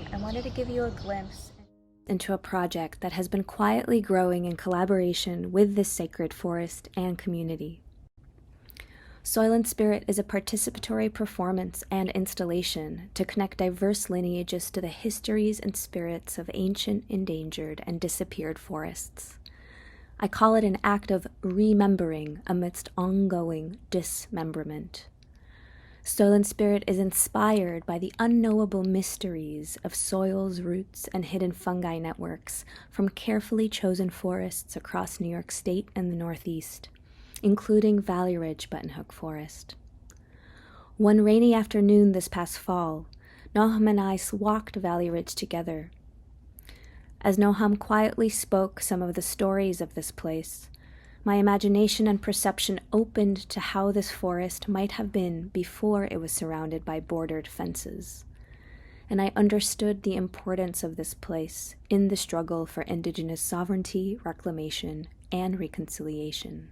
morning, I wanted to give you a glimpse into a project that has been quietly growing in collaboration with this sacred forest and community. Soil and Spirit is a participatory performance and installation to connect diverse lineages to the histories and spirits of ancient, endangered, and disappeared forests. I call it an act of remembering amidst ongoing dismemberment. Soil and Spirit is inspired by the unknowable mysteries of soils, roots, and hidden fungi networks from carefully chosen forests across New York State and the Northeast, including Valley Ridge Buttonhook Forest. One rainy afternoon this past fall, Nohham and I walked Valley Ridge together. As Nohham quietly spoke some of the stories of this place, my imagination and perception opened to how this forest might have been before it was surrounded by bordered fences, and I understood the importance of this place in the struggle for Indigenous sovereignty, reclamation, and reconciliation.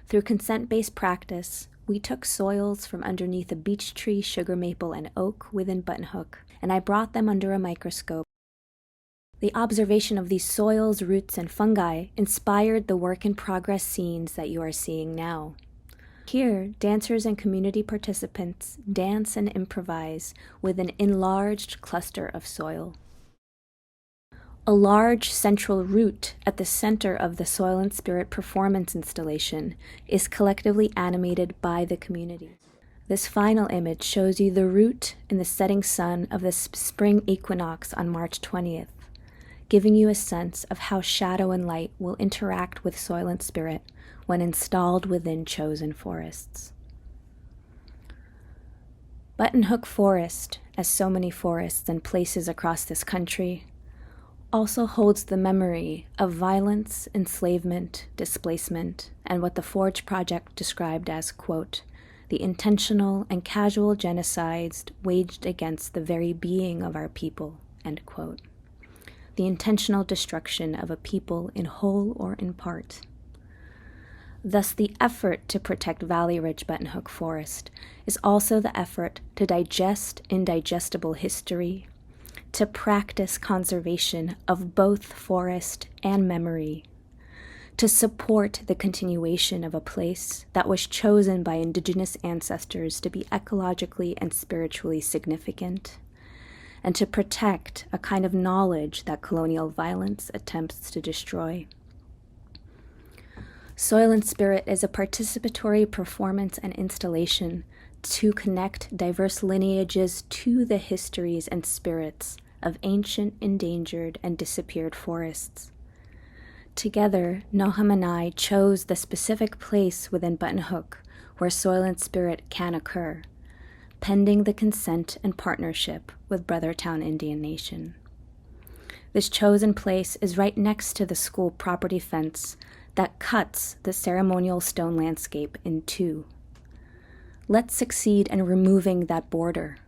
Through consent-based practice, we took soils from underneath a beech tree, sugar maple, and oak within Buttonhook, and I brought them under a microscope. The observation of these soils, roots, and fungi inspired the work-in-progress scenes that you are seeing now. Here, dancers and community participants dance and improvise with an enlarged cluster of soil. A large central root at the center of the Soil and Spirit performance installation is collectively animated by the community. This final image shows you the root in the setting sun of the spring equinox on March 20th, giving you a sense of how shadow and light will interact with Soil and Spirit when installed within chosen forests. Buttonhook Forest, as so many forests and places across this country, also holds the memory of violence, enslavement, displacement, and what the Forge Project described as, quote, the intentional and casual genocides waged against the very being of our people, end quote. The intentional destruction of a people in whole or in part. Thus, the effort to protect Valley Ridge Buttonhook Forest is also the effort to digest indigestible history, to practice conservation of both forest and memory, to support the continuation of a place that was chosen by Indigenous ancestors to be ecologically and spiritually significant, and to protect a kind of knowledge that colonial violence attempts to destroy. Soil and Spirit is a participatory performance and installation to connect diverse lineages to the histories and spirits of ancient, endangered, and disappeared forests. Together, Nohham and I chose the specific place within Buttonhook where Soil and Spirit can occur, pending the consent and partnership with Brothertown Indian Nation. This chosen place is right next to the school property fence that cuts the ceremonial stone landscape in two. Let's succeed in removing that border,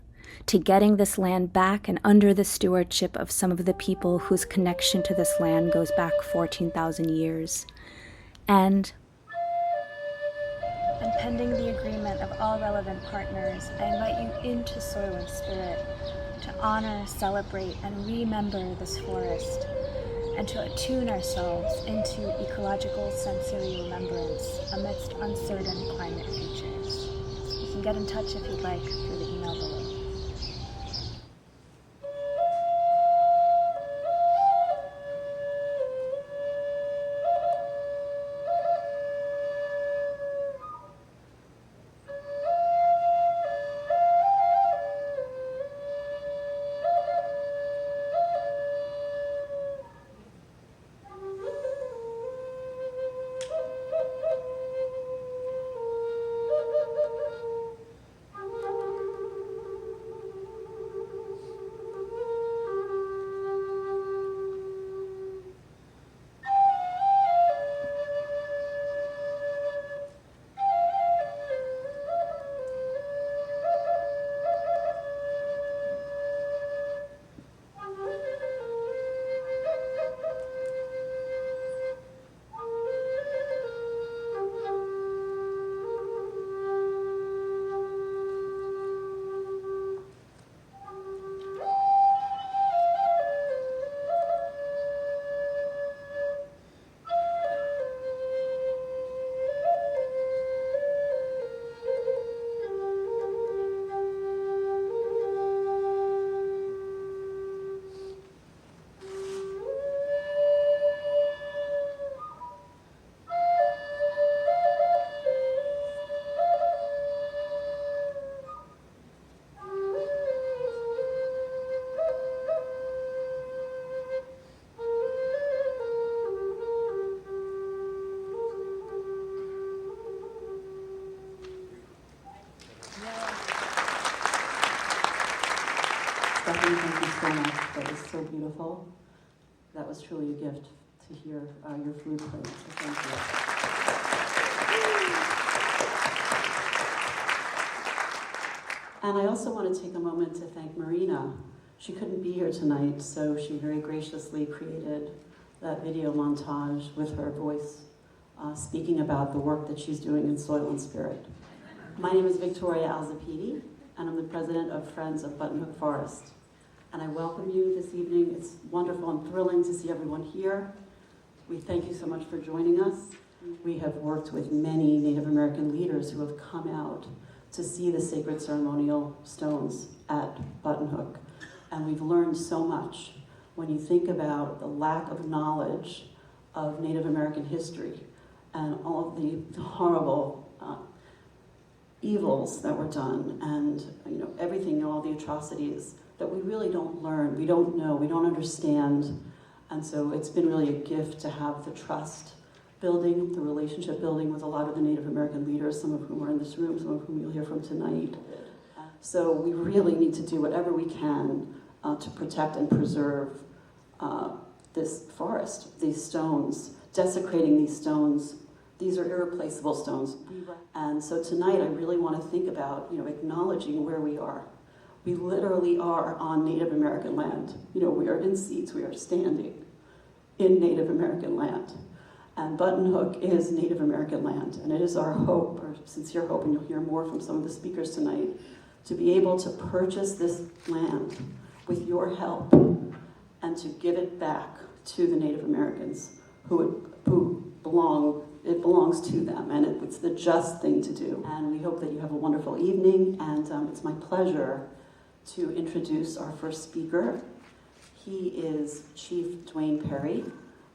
to getting this land back and under the stewardship of some of the people whose connection to this land goes back 14,000 years. And pending the agreement of all relevant partners, I invite you into Soil and Spirit to honor, celebrate, and remember this forest, and to attune ourselves into ecological sensory remembrance amidst uncertain climate futures. You can get in touch if you'd like through the email below. Bethany, thank you so much. That was so beautiful. That was truly a gift to hear your flute playing, so thank you. And I also want to take a moment to thank Marina. She couldn't be here tonight, so she very graciously created that video montage with her voice speaking about the work that she's doing in Soil and Spirit. My name is Victoria Alzapiedi, and I'm the president of Friends of Buttonhook Forest. And I welcome you this evening. It's wonderful and thrilling to see everyone here. We thank you so much for joining us. We have worked with many Native American leaders who have come out to see the sacred ceremonial stones at Buttonhook. And we've learned so much when you think about the lack of knowledge of Native American history and all of the horrible evils that were done, and everything, all the atrocities that we really don't learn, we don't know, we don't understand. And so it's been really a gift to have the trust building, the relationship building with a lot of the Native American leaders, some of whom are in this room, some of whom you'll hear from tonight. So we really need to do whatever we can to protect and preserve this forest, these stones, desecrating these stones. These are irreplaceable stones. And so tonight I really want to think about, acknowledging where we are. We literally are on Native American land. We are in seats, we are standing in Native American land. And Buttonhook is Native American land. And it is our hope, our sincere hope, and you'll hear more from some of the speakers tonight, to be able to purchase this land with your help and to give it back to the Native Americans who it belongs to them, and it's the just thing to do. And we hope that you have a wonderful evening, and it's my pleasure to introduce our first speaker. He is Chief Dwayne Perry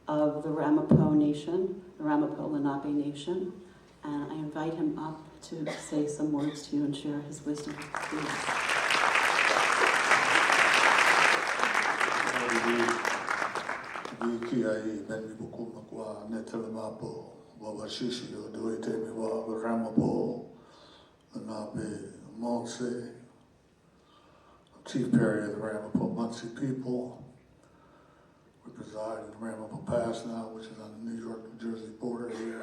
of the Ramapough Nation, the Ramapough Lenape Nation, and I invite him up to say some words to you and share his wisdom. Wawashishi, Doite, Ramapough, Lenape, Monse, Chief Perry of the Ramapough Muncie people. We reside in the Ramapough Pass now, which is on the New York-New Jersey border here,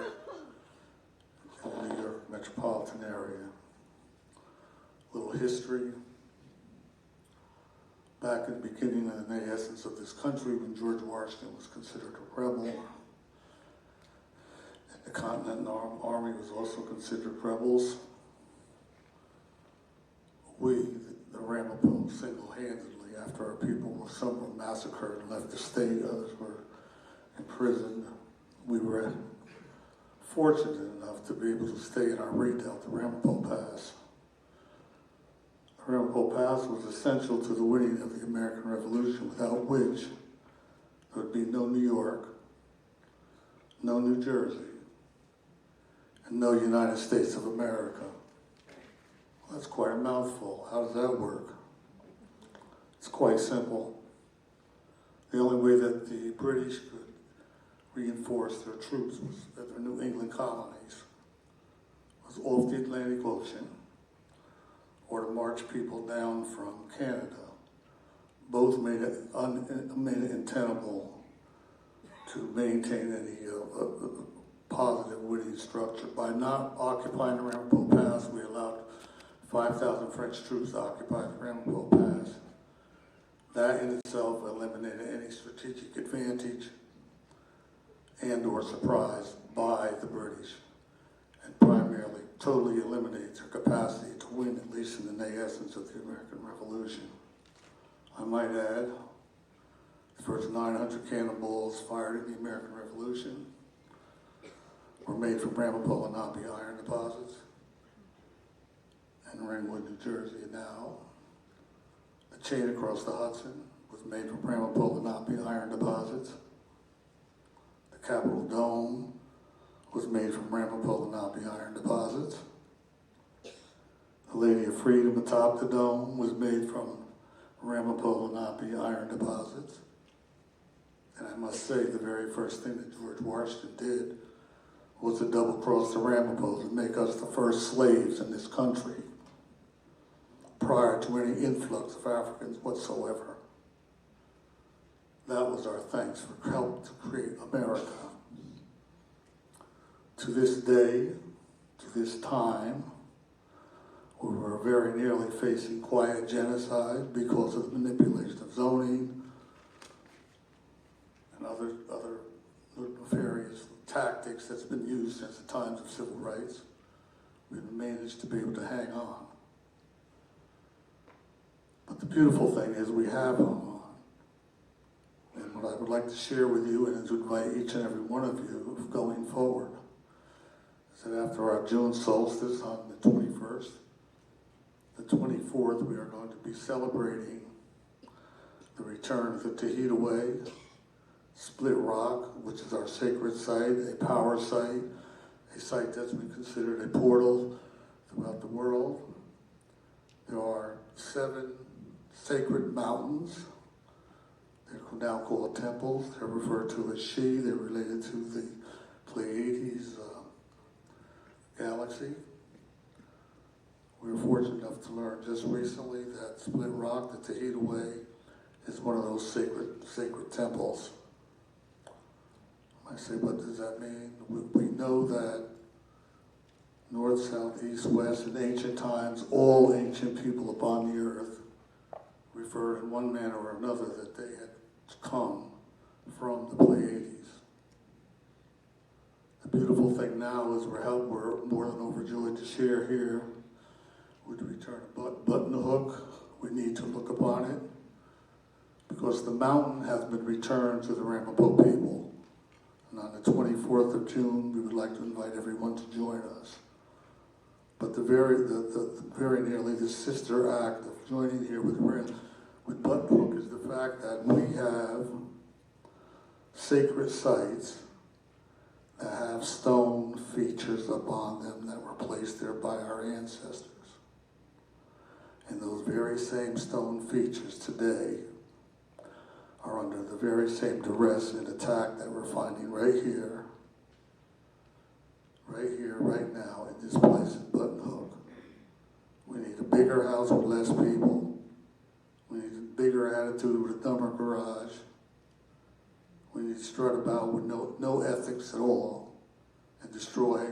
in the New York metropolitan area. A little history. Back in the beginning of the essence of this country, when George Washington was considered a rebel, the Continental Army was also considered rebels. We, the Ramapough, single-handedly, after our people some were massacred and left the state, others were imprisoned, we were fortunate enough to be able to stay in our redoubt, the Ramapough Pass. The Ramapough Pass was essential to the winning of the American Revolution, without which there would be no New York, no New Jersey, and no United States of America. Well, that's quite a mouthful. How does that work? It's quite simple. The only way that the British could reinforce their troops was at their New England colonies was off the Atlantic Ocean, or to march people down from Canada. Both made it untenable to maintain any positive winning structure. By not occupying the Ramapough Pass, we allowed 5,000 French troops to occupy the Ramapough Pass. That in itself eliminated any strategic advantage and or surprise by the British, and primarily totally eliminates their capacity to win, at least in the essence of the American Revolution. I might add, the first 900 cannonballs fired in the American Revolution were made from Ramapough Lenape iron deposits in Ringwood, New Jersey. And now, the chain across the Hudson was made from Ramapough Lenape iron deposits. The Capitol Dome was made from Ramapough Lenape iron deposits. The Lady of Freedom atop the dome was made from Ramapough Lenape iron deposits. And I must say, the very first thing that George Washington did was to double-cross the Ramapoughs and make us the first slaves in this country. prior to any influx of Africans whatsoever. That was our thanks for help to create America. To this day, to this time, we were very nearly facing quiet genocide because of the manipulation of zoning and other nefarious tactics that's been used since the times of civil rights. We've managed to be able to hang on. But the beautiful thing is we have hung on. And what I would like to share with you and to invite each and every one of you going forward is that after our June solstice on the 21st, the 24th, we are going to be celebrating the return of the Tahiti Way, Split Rock, which is our sacred site, a power site, a site that's been considered a portal throughout the world. There are 7 sacred mountains. They're now called temples. They're referred to as She. They're related to the Pleiades galaxy. We were fortunate enough to learn just recently that Split Rock, the Tahiti Way, is one of those sacred temples. I say, what does that mean? We know that north, south, east, west, in ancient times, all ancient people upon the earth referred in one manner or another that they had come from the Pleiades. The beautiful thing now is we're more than overjoyed to share here with the return of Buttonhook. We need to look upon it because the mountain has been returned to the Ramapough people. And on the 24th of June, we would like to invite everyone to join us. But the very nearly the sister act of joining here with Buttonhook is the fact that we have sacred sites that have stone features upon them that were placed there by our ancestors. And those very same stone features today are under the very same duress and attack that we're finding right here, right now, in this place in Buttonhook. We need a bigger house with less people. We need a bigger attitude with a dumber garage. We need to strut about with no ethics at all and destroy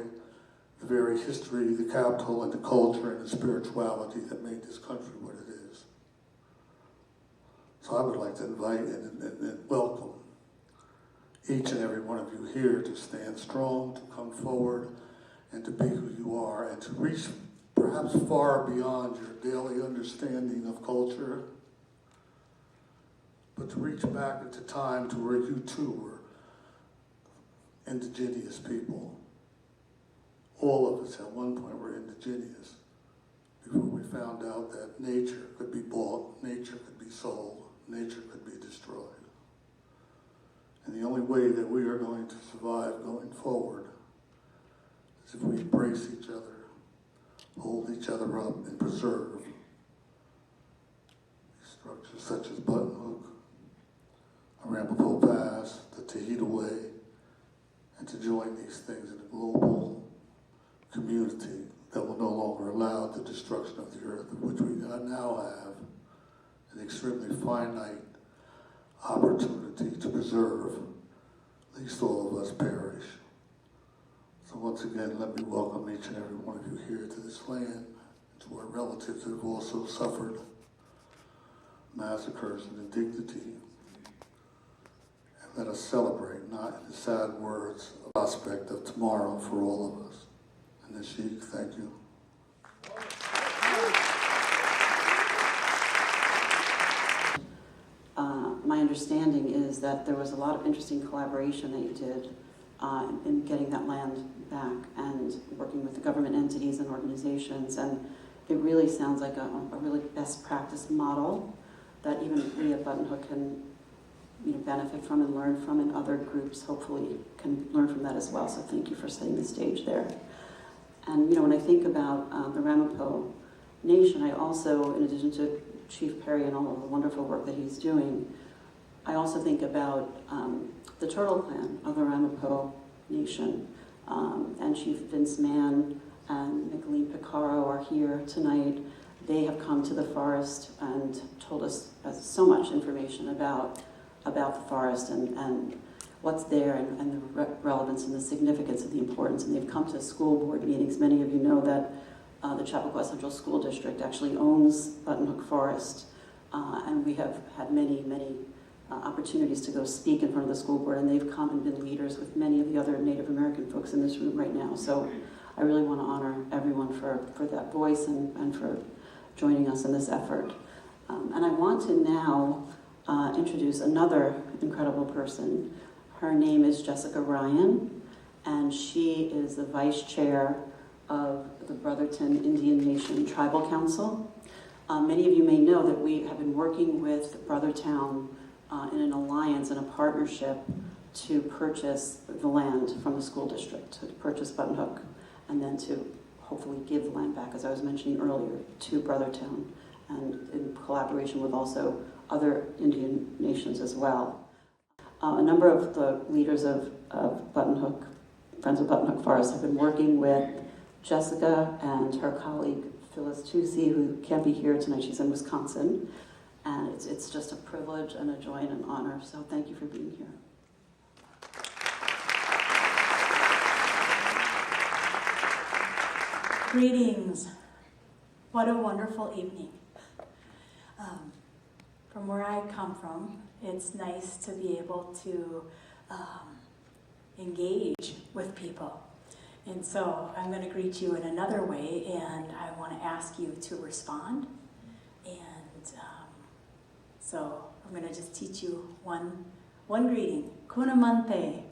the very history, the capital, and the culture and the spirituality that made this country what it is. So I would like to invite and welcome each and every one of you here to stand strong, to come forward, and to be who you are, and to reach perhaps far beyond your daily understanding of culture, but to reach back into time to where you too were indigenous people. All of us at one point were indigenous before we found out that nature could be bought, nature could be sold, nature could be destroyed. And the only way that we are going to survive going forward is if we embrace each other, hold each other up, and preserve structures such as Buttonhook, Ramapough Pass, the Tahiti Way, and to join these things in a global community that will no longer allow the destruction of the earth, of which we now have an extremely finite opportunity to preserve, lest all of us perish. So once again, let me welcome each and every one of you here to this land, to our relatives who have also suffered massacres and indignity. And let us celebrate, not in the sad words, a prospect of tomorrow for all of us. And Nashik, thank you. My understanding is that there was a lot of interesting collaboration that you did in getting that land back and working with the government entities and organizations, and it really sounds like a really best practice model that even we at Buttonhook can benefit from and learn from, and other groups hopefully can learn from that as well. So thank you for setting the stage there. And when I think about the Ramapough Nation, I also, in addition to Chief Perry and all of the wonderful work that he's doing, I also think about the Turtle Clan of the Ramapough Nation, and Chief Vince Mann and Nicolene Picaro are here tonight. they have come to the forest and told us so much information about the forest and what's there and the relevance and the significance and the importance. And they've come to school board meetings. Many of you know that the Chappaqua Central School District actually owns Buttonhook Forest. And we have had many opportunities to go speak in front of the school board, and they've come and been leaders with many of the other Native American folks in this room right now. So I really want to honor everyone for that voice and for joining us in this effort. And I want to now introduce another incredible person. Her name is Jessica Ryan, and she is the vice chair of the Brothertown Indian Nation Tribal Council. Many of you may know that we have been working with Brothertown in an alliance and a partnership to purchase the land from the school district, to purchase Buttonhook, and then to hopefully give the land back, as I was mentioning earlier, to Brothertown, and in collaboration with also other Indian nations as well. A number of the leaders of Buttonhook, Friends of Buttonhook Forest, have been working with Jessica and her colleague Phyllis Tusi, who can't be here tonight. She's in Wisconsin. And it's just a privilege and a joy and an honor. So thank you for being here. Greetings. What a wonderful evening. From where I come from, it's nice to be able to engage with people. And so I'm going to greet you in another way, and I want to ask you to respond. And so I'm going to just teach you one greeting. Kunamante.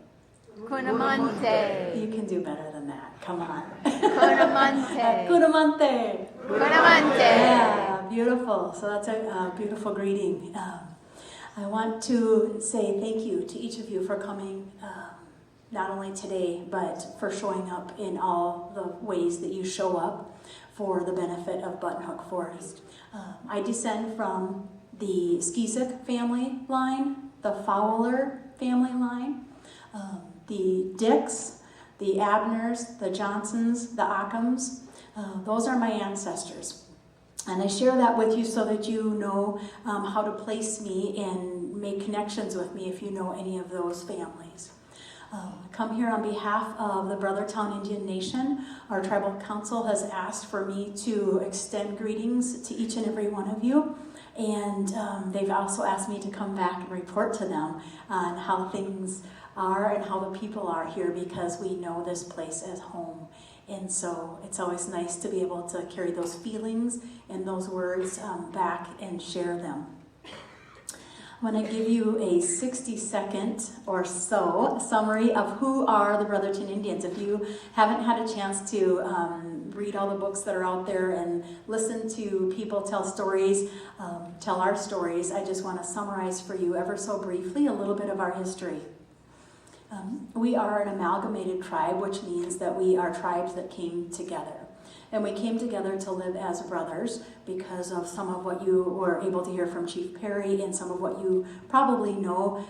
Kunamante. You can do better than that. Come on. Kunamante. Kunamante. Kunamante. Yeah, beautiful. So that's a beautiful greeting. I want to say thank you to each of you for coming, not only today, but for showing up in all the ways that you show up for the benefit of Buttonhook Forest. I descend from the Skisic family line, the Fowler family line, the Dicks, the Abners, the Johnsons, the Ockhams. Those are my ancestors. And I share that with you so that you know how to place me and make connections with me if you know any of those families. Come here on behalf of the Brothertown Indian Nation. Our tribal council has asked for me to extend greetings to each and every one of you. And they've also asked me to come back and report to them on how things are and how the people are here, because we know this place as home. And so it's always nice to be able to carry those feelings and those words back and share them. I'm going to give you a 60-second or so summary of who are the Brothertown Indians. If you haven't had a chance to read all the books that are out there and listen to people tell stories, tell our stories, I just want to summarize for you ever so briefly a little bit of our history. We are an amalgamated tribe, which means that we are tribes that came together. And we came together to live as brothers because of some of what you were able to hear from Chief Perry and some of what you probably know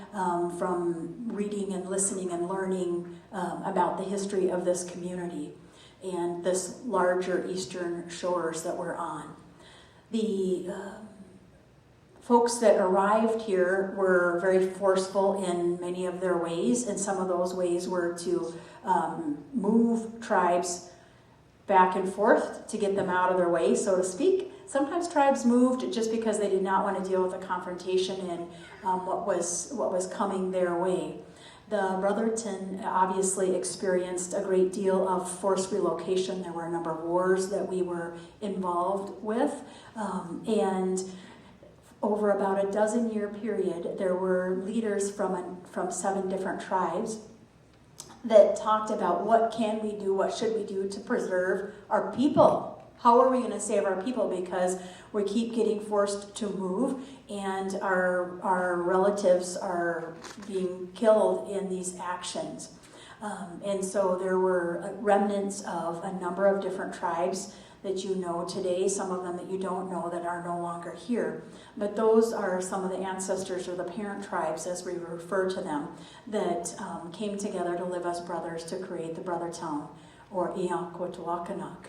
from reading and listening and learning about the history of this community and this larger eastern shores that we're on. The folks that arrived here were very forceful in many of their ways, and some of those ways were to move tribes back and forth to get them out of their way, so to speak. Sometimes tribes moved just because they did not want to deal with the confrontation and what was coming their way. The Brothertown obviously experienced a great deal of forced relocation. There were a number of wars that we were involved with, and over about a dozen-year period, there were leaders from 7 different tribes that talked about what can we do, what should we do to preserve our people. How are we going to save our people? Because we keep getting forced to move, and our relatives are being killed in these actions. And so there were remnants of a number of different tribes that you know today, some of them that you don't know that are no longer here. But those are some of the ancestors or the parent tribes, as we refer to them, that came together to live as brothers to create the Brothertown, or Ianquotuakanuck.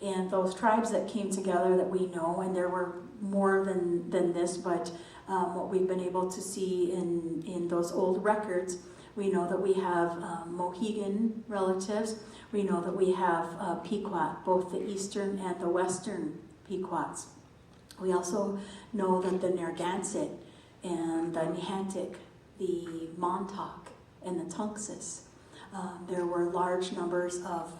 And those tribes that came together that we know, and there were more than this, but what we've been able to see in those old records, we know that we have Mohegan relatives. We know that we have Pequot, both the eastern and the western Pequots. We also know that the Narragansett and the Niantic, the Montauk, and the Tunxus, there were large numbers of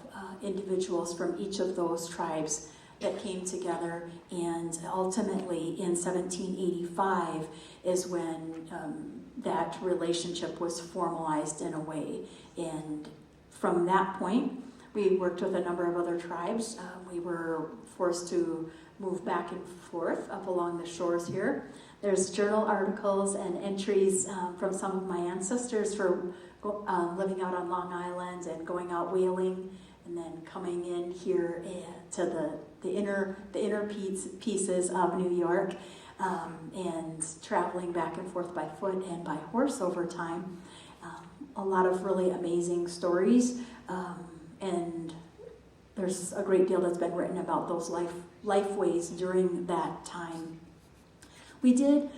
individuals from each of those tribes that came together, and ultimately in 1785 is when that relationship was formalized in a way. And from that point, we worked with a number of other tribes. We were forced to move back and forth up along the shores here. There's journal articles and entries from some of my ancestors for living out on Long Island and going out whaling, and then coming in here to the inner pieces of New York, and traveling back and forth by foot and by horse over time. A lot of really amazing stories, and there's a great deal that's been written about those lifeways during that time. We did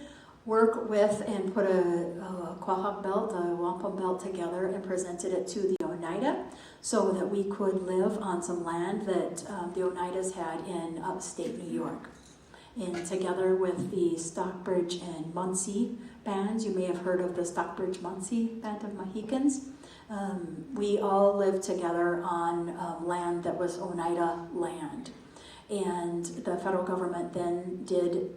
work with and put a Quahog belt, a wampum belt together, and presented it to the Oneida so that we could live on some land that the Oneidas had in upstate New York. And together with the Stockbridge and Muncie bands, you may have heard of the Stockbridge-Muncie Band of Mohicans, we all lived together on land that was Oneida land. And the federal government then did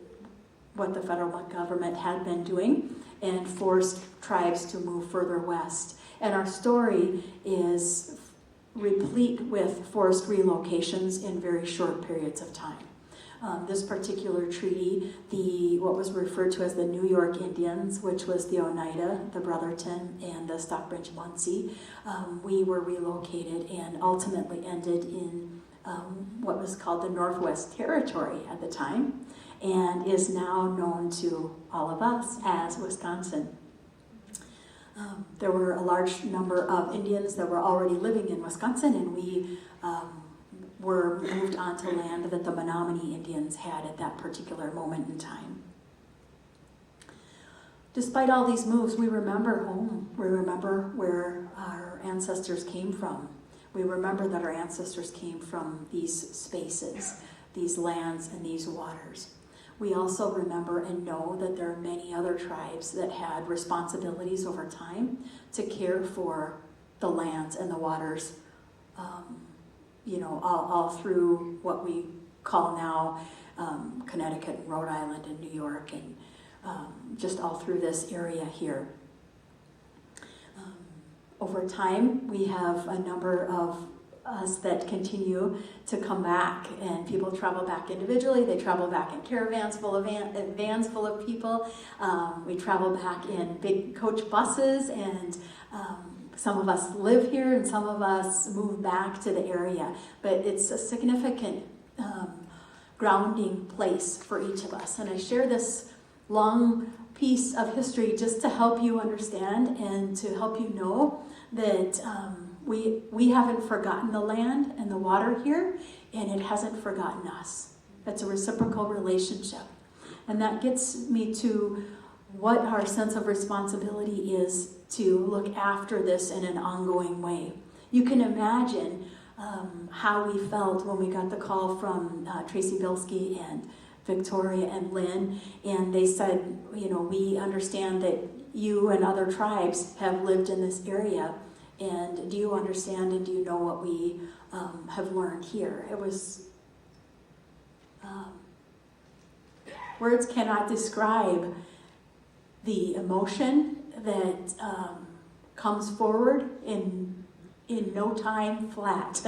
what the federal government had been doing and forced tribes to move further west. And our story is replete with forced relocations in very short periods of time. This particular treaty, what was referred to as the New York Indians, which was the Oneida, the Brothertown, and the Stockbridge-Muncie, we were relocated and ultimately ended in what was called the Northwest Territory at the time, and is now known to all of us as Wisconsin. There were a large number of Indians that were already living in Wisconsin, and we were moved onto land that the Menominee Indians had at that particular moment in time. Despite all these moves, we remember home. We remember where our ancestors came from. We remember that our ancestors came from these spaces, these lands, and these waters. We also remember and know that there are many other tribes that had responsibilities over time to care for the lands and the waters, all through what we call now Connecticut and Rhode Island and New York, and just all through this area here. Over time, we have a number of us that continue to come back, and people travel back individually. They travel back in caravans full of vans full of people. We travel back in big coach buses, and some of us live here and some of us move back to the area. But it's a significant grounding place for each of us. And I share this long piece of history just to help you understand and to help you know that we haven't forgotten the land and the water here, and it hasn't forgotten us. It's a reciprocal relationship. And that gets me to what our sense of responsibility is to look after this in an ongoing way. You can imagine how we felt when we got the call from Tracy Bilski and Victoria and Lynn, and they said, we understand that you and other tribes have lived in this area, and do you understand and do you know what we have learned here? It was, words cannot describe the emotion that comes forward in no time flat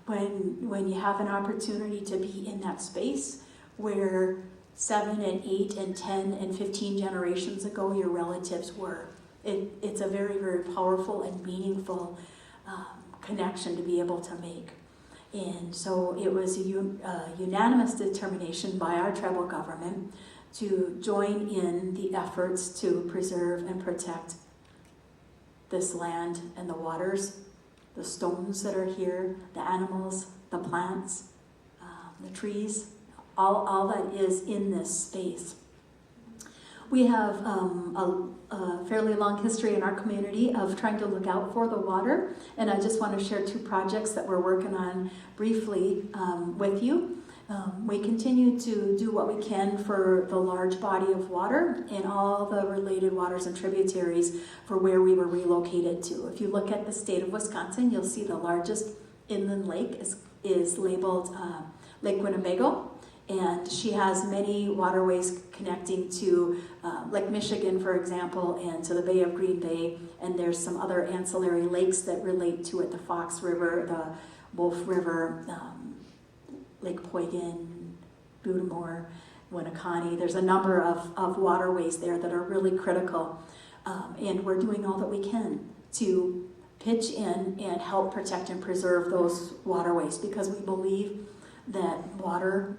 when you have an opportunity to be in that space where 7 and 8 and 10 and 15 generations ago your relatives were. It's a very, very powerful and meaningful connection to be able to make. And so it was a unanimous determination by our tribal government to join in the efforts to preserve and protect this land and the waters the stones that are here, the animals, the plants, the trees, all that is in this space. We have a fairly long history in our community of trying to look out for the water, and I just want to share 2 projects that we're working on briefly with you. We continue to do what we can for the large body of water and all the related waters and tributaries for where we were relocated to. If you look at the state of Wisconsin, you'll see the largest inland lake is labeled Lake Winnebago, and she has many waterways connecting to Lake Michigan, for example, and to the Bay of Green Bay, and there's some other ancillary lakes that relate to it, the Fox River, the Wolf River, Lake Poygan, Budamore, Winneconne. There's a number of waterways there that are really critical, and we're doing all that we can to pitch in and help protect and preserve those waterways, because we believe that water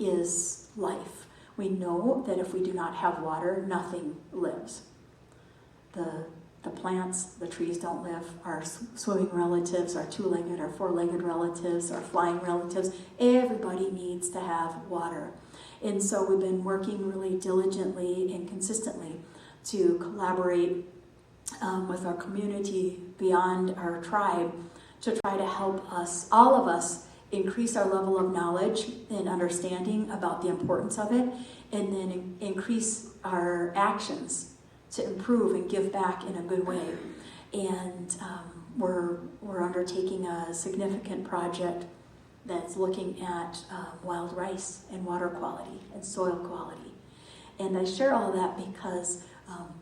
is life. We know that if we do not have water, nothing lives. The plants, the trees don't live. Our swimming relatives, our 2-legged, our 4-legged relatives, our flying relatives, everybody needs to have water. And so we've been working really diligently and consistently to collaborate with our community beyond our tribe to try to help us, all of us, increase our level of knowledge and understanding about the importance of it, and then increase our actions to improve and give back in a good way. And we're undertaking a significant project that's looking at wild rice and water quality and soil quality. And I share all that because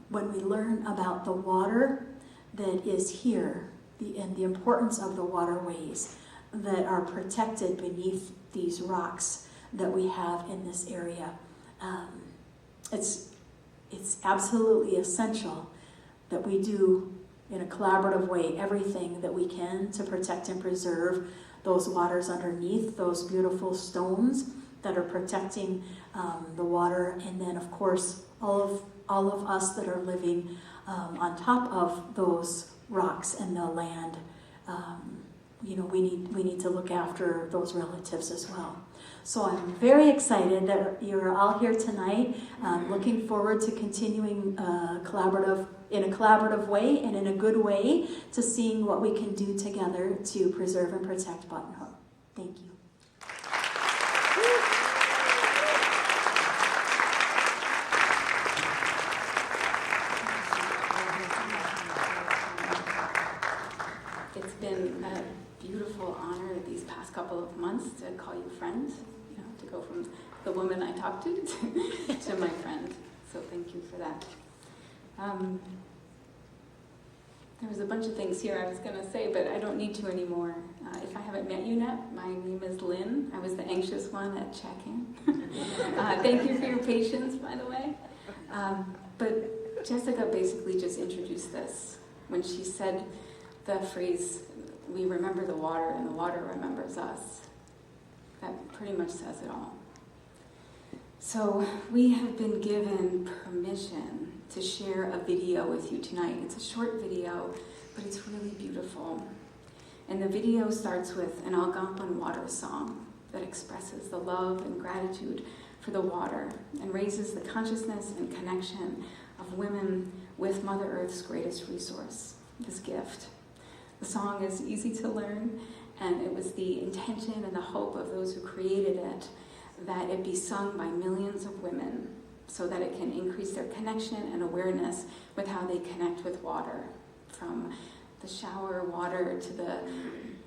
when we learn about the water that is here and the importance of the waterways that are protected beneath these rocks that we have in this area, it's absolutely essential that we do in a collaborative way everything that we can to protect and preserve those waters underneath, those beautiful stones that are protecting the water, and then of course all of us that are living on top of those rocks and the land. We need to look after those relatives as well. So I'm very excited that you're all here tonight. Looking forward to continuing in a collaborative way and in a good way to seeing what we can do together to preserve and protect Buttonhook. Thank you. It's been a beautiful honor these past couple of months to call you friend, to go from the woman I talked to my friend. So thank you for that. There was a bunch of things here I was going to say, but I don't need to anymore. If I haven't met you yet, my name is Lynn. I was the anxious one at Chapin. Thank you for your patience, by the way. But Jessica basically just introduced this when she said the phrase, "We remember the water and the water remembers us." That pretty much says it all. So we have been given permission to share a video with you tonight. It's a short video, but it's really beautiful. And the video starts with an Algonquin water song that expresses the love and gratitude for the water and raises the consciousness and connection of women with Mother Earth's greatest resource, this gift. The song is easy to learn, and it was the intention and the hope of those who created it that it be sung by millions of women so that it can increase their connection and awareness with how they connect with water, from the shower water to the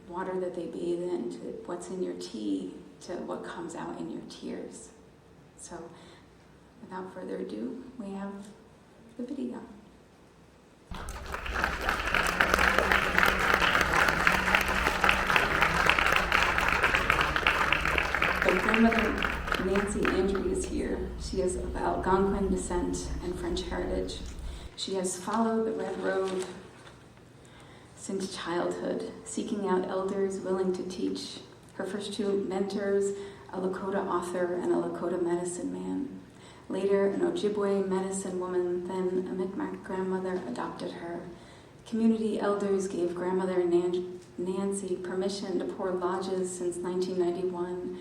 water that they bathe in, to what's in your tea, to what comes out in your tears. So without further ado, we have the video. My grandmother, Nancy Andry, is here. She is of Algonquin descent and French heritage. She has followed the Red Road since childhood, seeking out elders willing to teach. Her first 2 mentors, a Lakota author and a Lakota medicine man. Later, an Ojibwe medicine woman, then a Mi'kmaq grandmother adopted her, Community elders gave grandmother Nancy permission to pour lodges since 1991,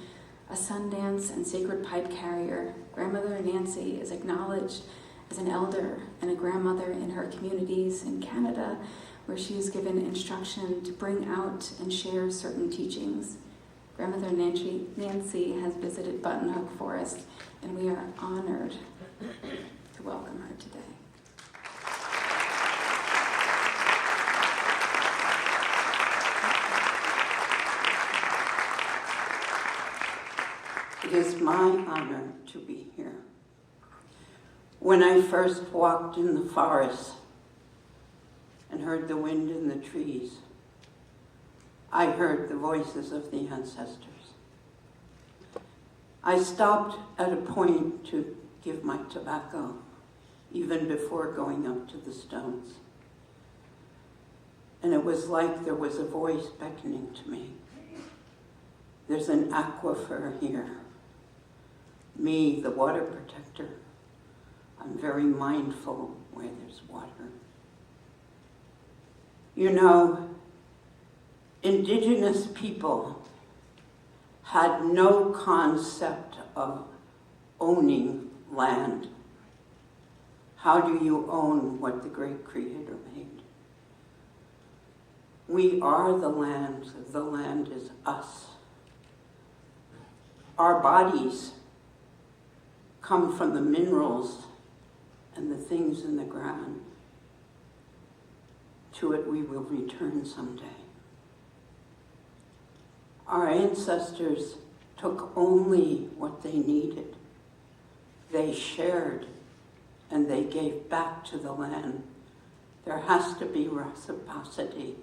a Sundance and sacred pipe carrier. Grandmother Nancy is acknowledged as an elder and a grandmother in her communities in Canada, where she is given instruction to bring out and share certain teachings. Grandmother Nancy has visited Buttonhook Forest, and we are honored to welcome her today. It is my honor to be here. When I first walked in the forest and heard the wind in the trees, I heard the voices of the ancestors. I stopped at a point to give my tobacco, even before going up to the stones. And it was like there was a voice beckoning to me. There's an aquifer here. Me, the water protector, I'm very mindful where there's water. You know, indigenous people had no concept of owning land. How do you own what the great Creator made? We are the land is us. Our bodies come from the minerals and the things in the ground. To it we will return someday. Our ancestors took only what they needed. They shared and they gave back to the land. There has to be reciprocity.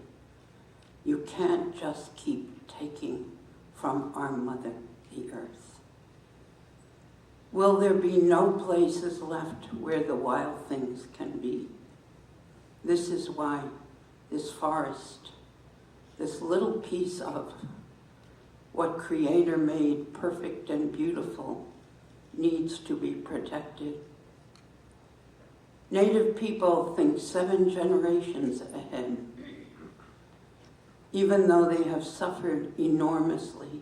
You can't just keep taking from our mother, the earth. Will there be no places left where the wild things can be? This is why this forest, this little piece of what Creator made perfect and beautiful, needs to be protected. Native people think 7 generations ahead, even though they have suffered enormously.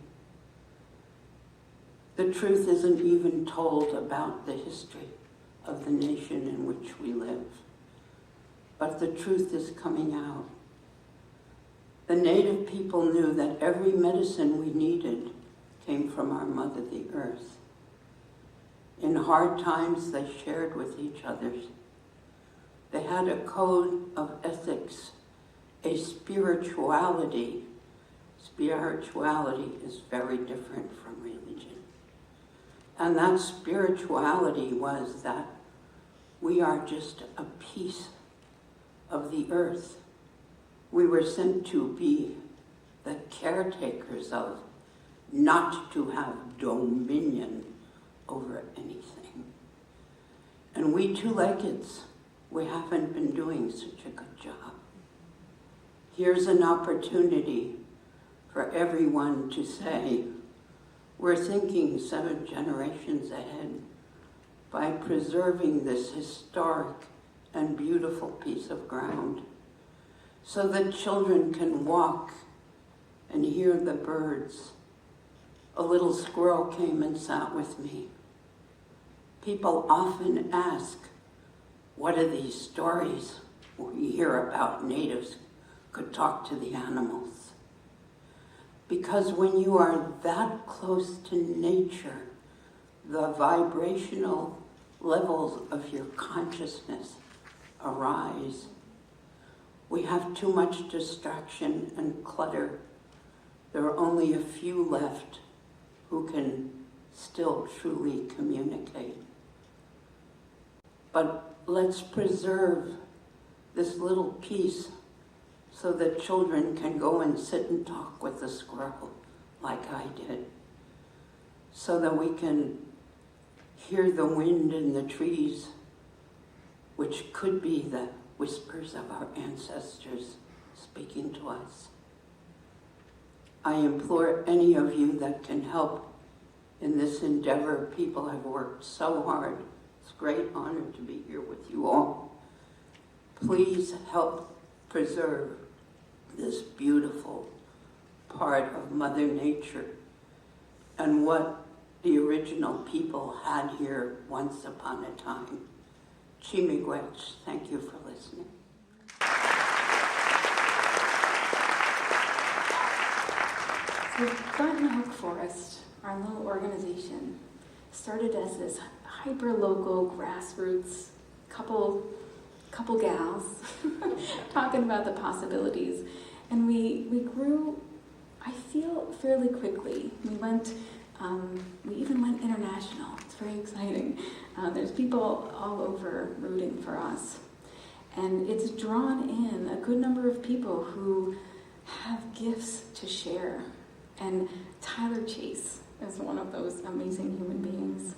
The truth isn't even told about the history of the nation in which we live, but the truth is coming out. The native people knew that every medicine we needed came from our mother, the earth. In hard times, they shared with each other. They had a code of ethics, a spirituality. Spirituality is very different from religion. And that spirituality was that we are just a piece of the earth. We were sent to be the caretakers of, not to have dominion over anything. And we two-leggeds, we haven't been doing such a good job. Here's an opportunity for everyone to say, we're thinking 7 generations ahead by preserving this historic and beautiful piece of ground so that children can walk and hear the birds. A little squirrel came and sat with me. People often ask, what are these stories we hear about natives could talk to the animals? Because when you are that close to nature, the vibrational levels of your consciousness arise. We have too much distraction and clutter. There are only a few left who can still truly communicate. But let's preserve this little piece so that children can go and sit and talk with the squirrel like I did, so that we can hear the wind in the trees, which could be the whispers of our ancestors speaking to us. I implore any of you that can help in this endeavor. People have worked so hard. It's a great honor to be here with you all. Please help preserve this beautiful part of Mother Nature and what the original people had here once upon a time. Chimigwech, thank you for listening. So Buttonhook Forest, our little organization, started as this hyper-local grassroots couple gals talking about the possibilities. And we grew, I feel, fairly quickly. We even went international. It's very exciting. There's people all over rooting for us. And it's drawn in a good number of people who have gifts to share. And Tyler Chase is one of those amazing human beings.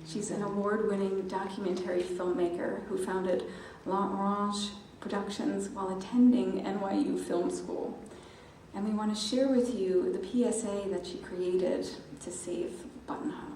She's an award-winning documentary filmmaker who founded ORAGE Productions while attending NYU Film School. And we want to share with you the PSA that she created to save Buttonhook.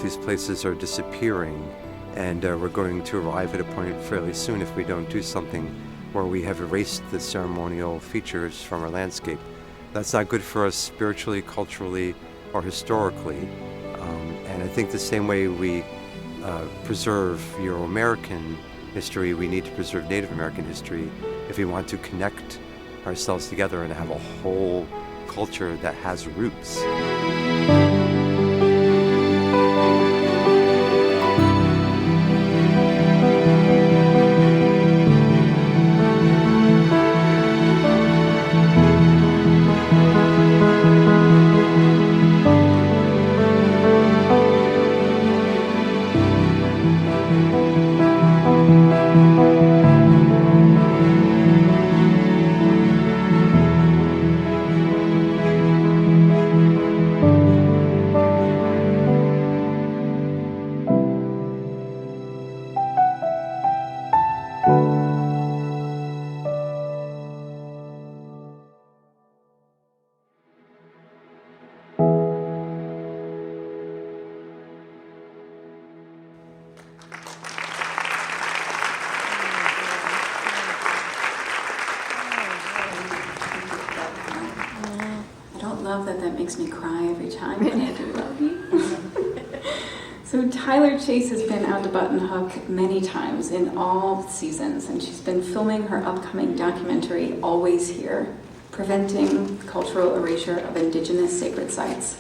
These places are disappearing, and we're going to arrive at a point fairly soon if we don't do something where we have erased the ceremonial features from our landscape. That's not good for us spiritually, culturally, or historically. And I think the same way we preserve Euro-American history, we need to preserve Native American history if we want to connect ourselves together and have a whole culture that has roots. That makes me cry every time, but I do love you. So Tyler Chase has been out to Buttonhook many times in all seasons, and she's been filming her upcoming documentary, Always Here, Preventing Cultural Erasure of Indigenous Sacred Sites.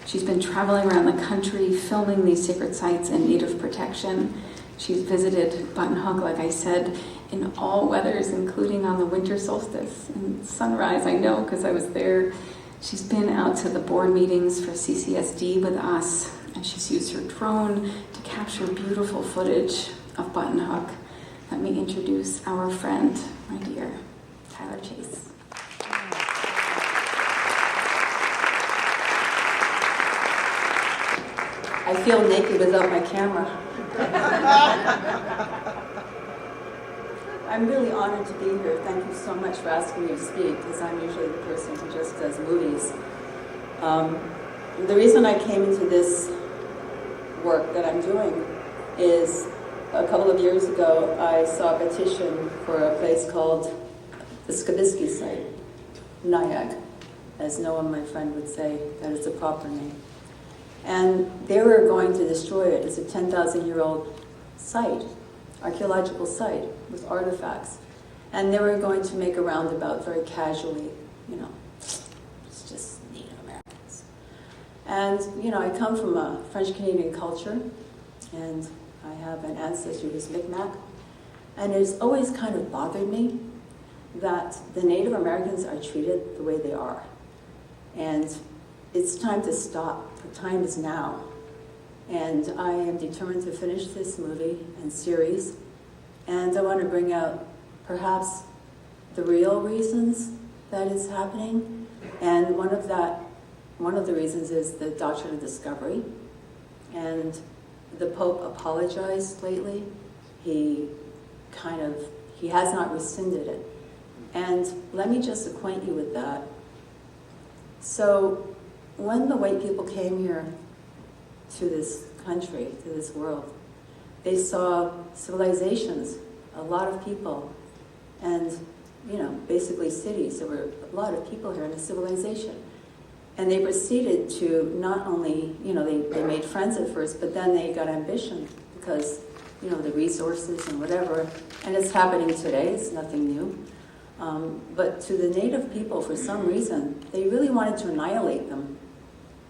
She's been traveling around the country filming these sacred sites in need of protection. She's visited Buttonhook, like I said, in all weathers, including on the winter solstice and sunrise. I know because I was there. She's been out to the board meetings for CCSD with us, and she's used her drone to capture beautiful footage of Buttonhook. Let me introduce our friend, my dear, Tyler Chase. I feel naked without my camera. I'm really honored to be here. Thank you so much for asking me to speak, because I'm usually the person who just does movies. The reason I came into this work that I'm doing is a couple of years ago, I saw a petition for a place called the Skabisky site, Nyack, as Nohham, my friend, would say, that is the proper name. And they were going to destroy it. It's a 10,000-year-old site, archaeological site with artifacts. And they were going to make a roundabout very casually, you know, it's just Native Americans. And, you know, I come from a French-Canadian culture, and I have an ancestor who's Micmac, and it's always kind of bothered me that the Native Americans are treated the way they are. And it's time to stop. The time is now. And I am determined to finish this movie and series. And I want to bring out perhaps the real reasons that is happening. And one of the reasons is the doctrine of discovery. And the Pope apologized lately. He has not rescinded it. And let me just acquaint you with that. So when the white people came here to this country, to this world, they saw civilizations, a lot of people, and, you know, basically cities. There were a lot of people here in a civilization. And they proceeded to not only, you know, they made friends at first, but then they got ambition because, you know, the resources and whatever. And it's happening today, it's nothing new. But to the native people, for some reason, they really wanted to annihilate them.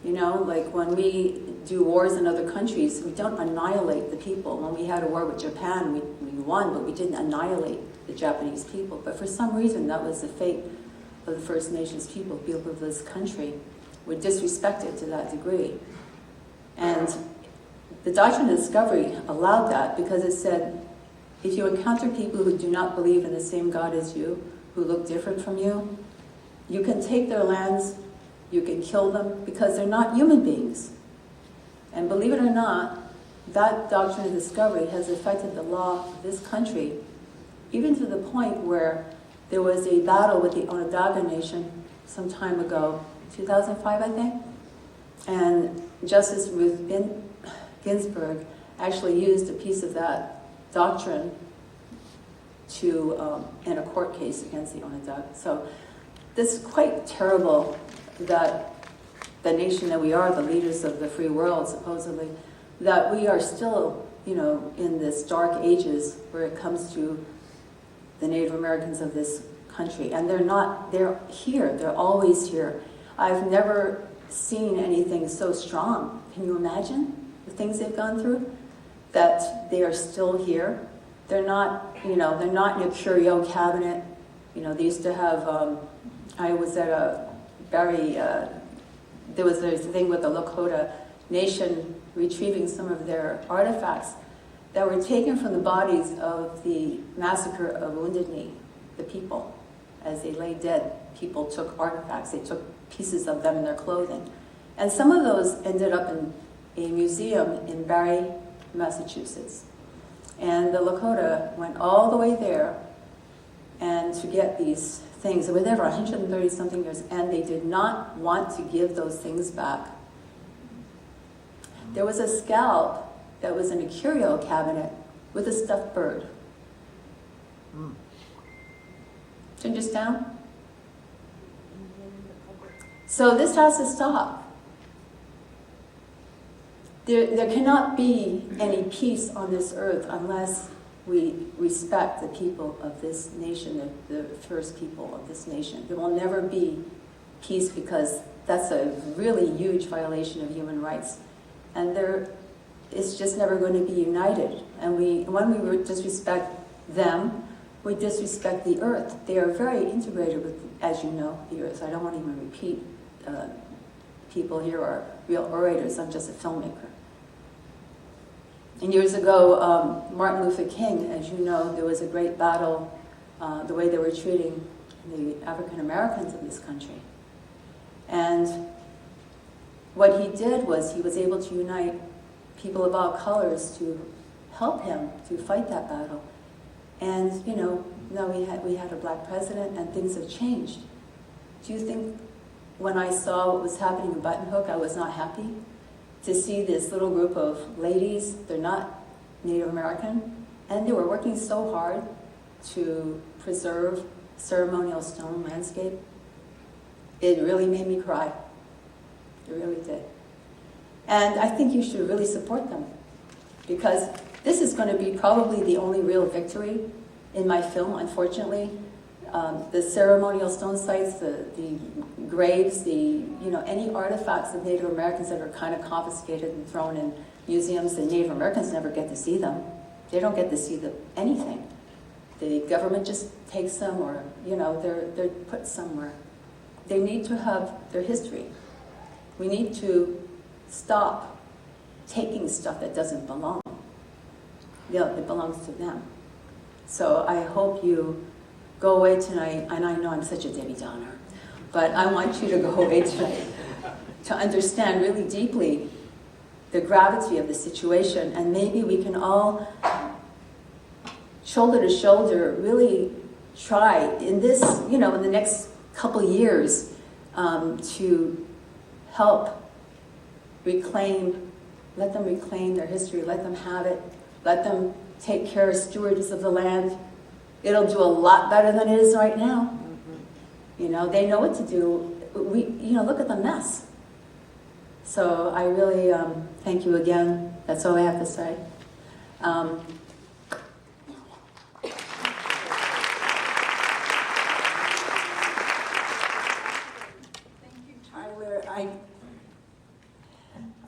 You know, like when we do wars in other countries, we don't annihilate the people. When we had a war with Japan, we won, but we didn't annihilate the Japanese people. But for some reason, that was the fate of the First Nations people of this country. Were disrespected to that degree. And the doctrine of discovery allowed that because it said, if you encounter people who do not believe in the same God as you, who look different from you, you can take their lands, you can kill them, because they're not human beings. And believe it or not, that doctrine of discovery has affected the law of this country, even to the point where there was a battle with the Onondaga Nation some time ago, 2005, I think, and Justice Ruth Ginsburg actually used a piece of that doctrine to in a court case against the Onondaga. So this is quite terrible that the nation that we are, the leaders of the free world, supposedly, that we are still, you know, in this dark ages where it comes to the Native Americans of this country. And they're here, they're always here. I've never seen anything so strong. Can you imagine the things they've gone through? That they are still here. They're not, you know, they're not in a curio cabinet. You know, they used to have, I was at a there was a thing with the Lakota Nation retrieving some of their artifacts that were taken from the bodies of the massacre of Wounded Knee, the people. As they lay dead, people took artifacts, they took pieces of them in their clothing. And some of those ended up in a museum in Barre, Massachusetts. And the Lakota went all the way there and to get these things. They were there for 130 something years, and they did not want to give those things back. There was a scalp that was in a curio cabinet with a stuffed bird. Turn this down. So this has to stop. There cannot be any peace on this earth unless we respect the people of this nation, the first people of this nation. There will never be peace because that's a really huge violation of human rights. And it's just never going to be united. And when we disrespect them, we disrespect the earth. They are very integrated with, as you know, the earth. I don't want to even repeat. People here are real orators. I'm just a filmmaker. And years ago, Martin Luther King, as you know, there was a great battle, the way they were treating the African Americans in this country. And what he did was he was able to unite people of all colors to help him to fight that battle. And, you know, now we had a black president and things have changed. Do you think when I saw what was happening in Buttonhook, I was not happy to see this little group of ladies? They're not Native American, and they were working so hard to preserve ceremonial stone landscape. It really made me cry. It really did. And I think you should really support them, because this is going to be probably the only real victory in my film, unfortunately. The ceremonial stone sites, the graves, any artifacts of Native Americans that are kind of confiscated and thrown in museums, and Native Americans never get to see them. They don't get to see anything. The government just takes them, or they're put somewhere. They need to have their history. We need to stop taking stuff that doesn't belong. It belongs to them. So I hope you go away tonight, and I know I'm such a Debbie Downer, but I want you to go away tonight to understand really deeply the gravity of the situation, and maybe we can all, shoulder to shoulder, really try in this, in the next couple years, to help let them reclaim their history, let them have it, let them take care of stewards of the land. It'll do a lot better than it is right now. They know what to do. Look at the mess. So I really thank you again. That's all I have to say.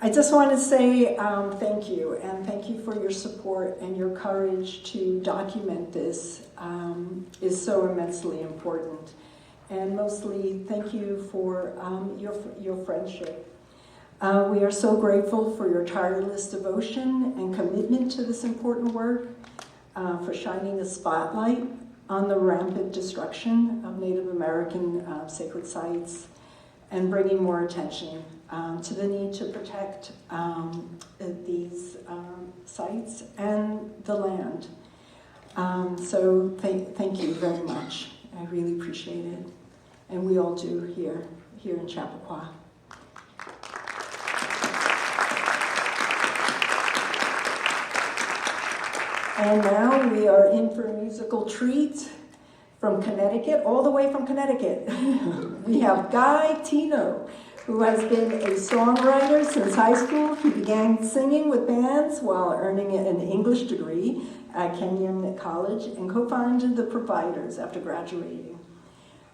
I just want to say thank you, and thank you for your support, and your courage to document this is so immensely important. And mostly, thank you for your friendship. We are so grateful for your tireless devotion and commitment to this important work, for shining a spotlight on the rampant destruction of Native American sacred sites, and bringing more attention to the need to protect these sites and the land. So thank you very much. I really appreciate it. And we all do here in Chappaqua. And now we are in for a musical treat from Connecticut, all the way from Connecticut. We have Guy Tino, who has been a songwriter since high school. He began singing with bands while earning an English degree at Kenyon College, and co-founded the Providers after graduating.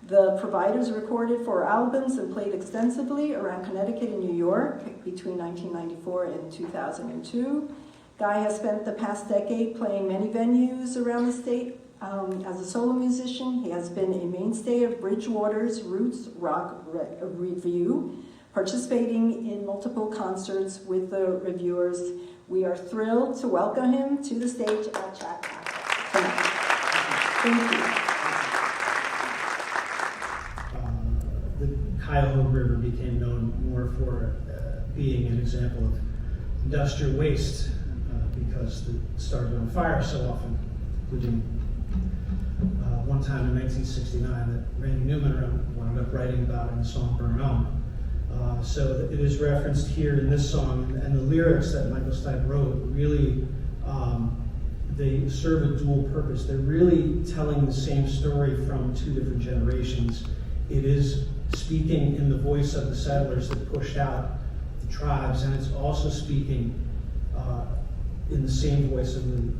The Providers recorded 4 albums and played extensively around Connecticut and New York between 1994 and 2002. Guy has spent the past decade playing many venues around the state. As a solo musician, he has been a mainstay of Bridgewater's Roots Rock Review, participating in multiple concerts with the reviewers. We are thrilled to welcome him to the stage at Chapin tonight. Thank you. The Cuyahoga River became known more for being an example of industrial waste because it started on fire so often, including one time in 1969 that Randy Newman wound up writing about in the song Burn On. So it is referenced here in this song, and the lyrics that Michael Stipe wrote really, they serve a dual purpose. They're really telling the same story from 2 different generations. It is speaking in the voice of the settlers that pushed out the tribes, and it's also speaking in the same voice of the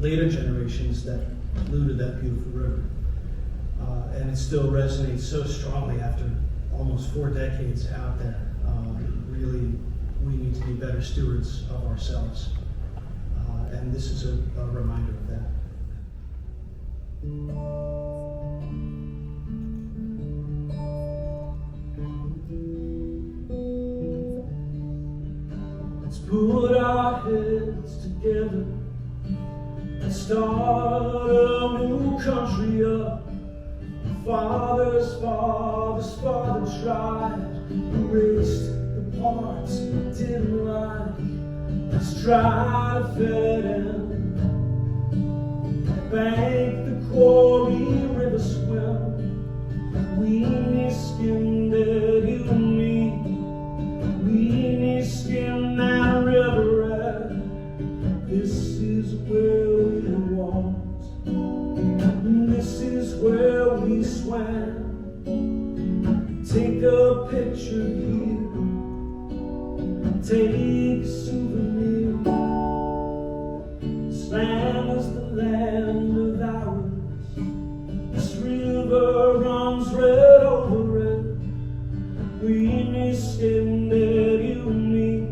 later generations that polluted that beautiful river. And it still resonates so strongly after almost 4 decades out there. Really, we need to be better stewards of ourselves. And this is a reminder of that. Let's put our heads together and start a new country up. Fathers tried, erased the parts we didn't like. Let's try to fit in. Bank the quarry river swim. We need skin that you and me. We need skin that river red. This is where we want. This is where we swam. Take a picture here. Take a souvenir. Slam is is the land of ours. This river runs red over red. We missed him, that you and me.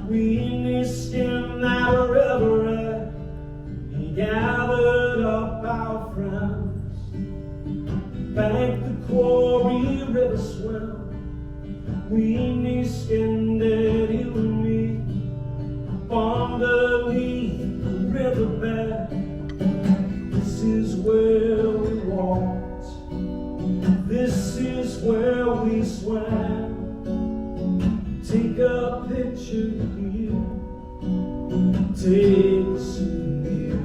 We missed him, that wherever at. He gathered up our friends, banked the quarry river swell. We missed him, that you and me. Underneath the riverbed, this is where we walked, this is where we swam. Take a picture here, take a souvenir.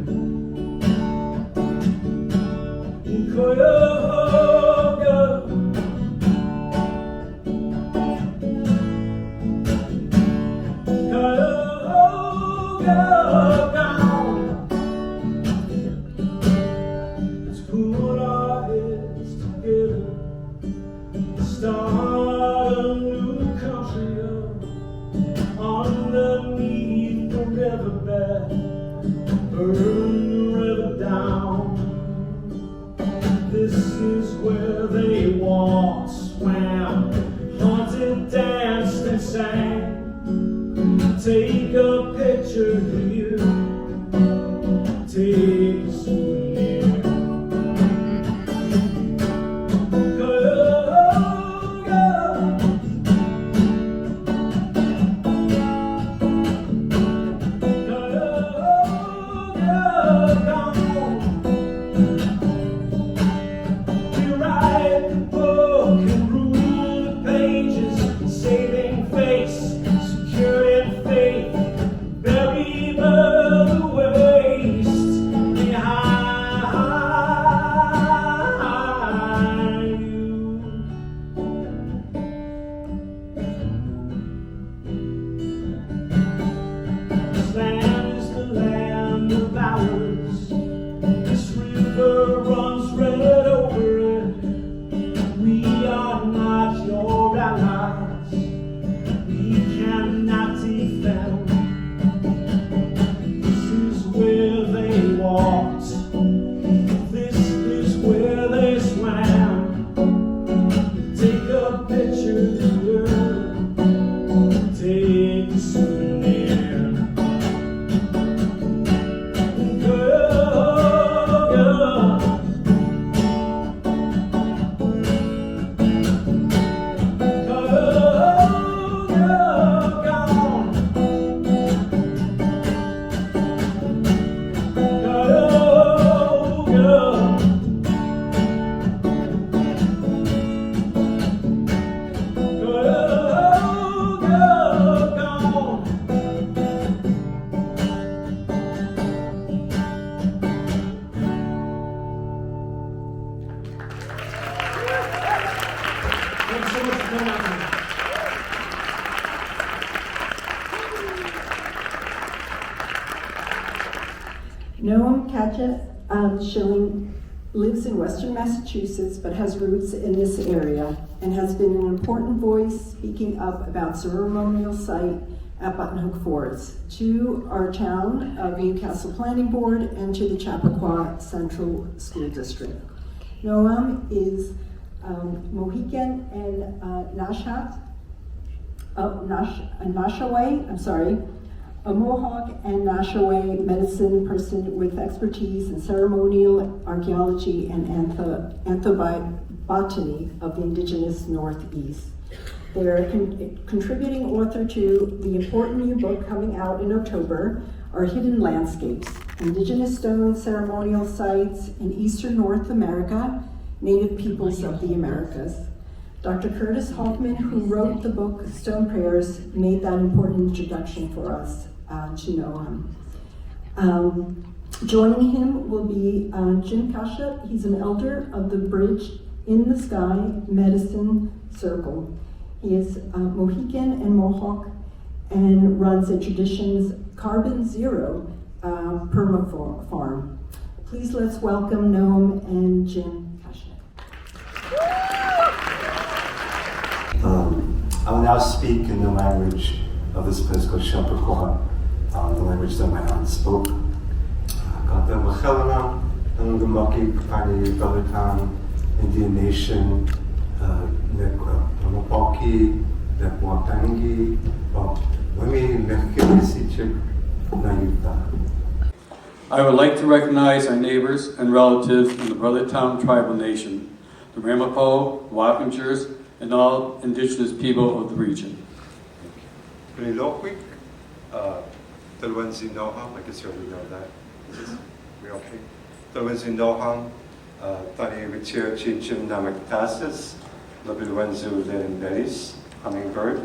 Cuyahoga, let's put our heads together, start a new country up underneath the riverbed, burn the river down. This is where they walked, swam, hunted, danced, and sang. Take a picture here, take a souvenir. We write the book and rule the pages, saving face, securing faith, bury the waste behind you. This land is the land of ours. This river runs red over it. We are not your allies. We cannot defend. This is where they walked. This is where they swam. Take a picture here. Take a souvenir. Thanks so much for coming out tonight. Nohham, Cachat, Schilling lives in Western Massachusetts but has roots in this area and has been an important voice speaking up about ceremonial site at Buttonhook Forest to our town of Newcastle Planning Board and to the Chappaqua Central School District. Nohham is Mohican and a Mohawk and Nashaway medicine person with expertise in ceremonial archaeology and anthropobotany of the indigenous Northeast. They're a contributing author to the important new book coming out in October, Our Hidden Landscapes, Indigenous Stone Ceremonial Sites in Eastern North America, Native Peoples of the Americas. Dr. Curtis Hoffman, who wrote the book Stone Prayers, made that important introduction for us to Nohham. Joining him will be Jim Cachat. He's an elder of the Bridge in the Sky Medicine Circle. He is Mohican and Mohawk and runs a Traditions Carbon Zero perma-farm. Please let's welcome Nohham and Jim Cachat. I will now speak in the language of this place called Chappaqua, the language that my aunt spoke. Helena, and the Mucky, Brothertown, Indian Nation, Ramapough, Watangi, I would like to recognize our neighbors and relatives in the Brothertown tribal nation, the Ramapough, Wappingers, and all indigenous people of the region. Nohham, I guess you already know that. Is this real okay? Nohham, Tani Richia Chichim Namaktasis, Labilwenzu Lenape, Hummingbird.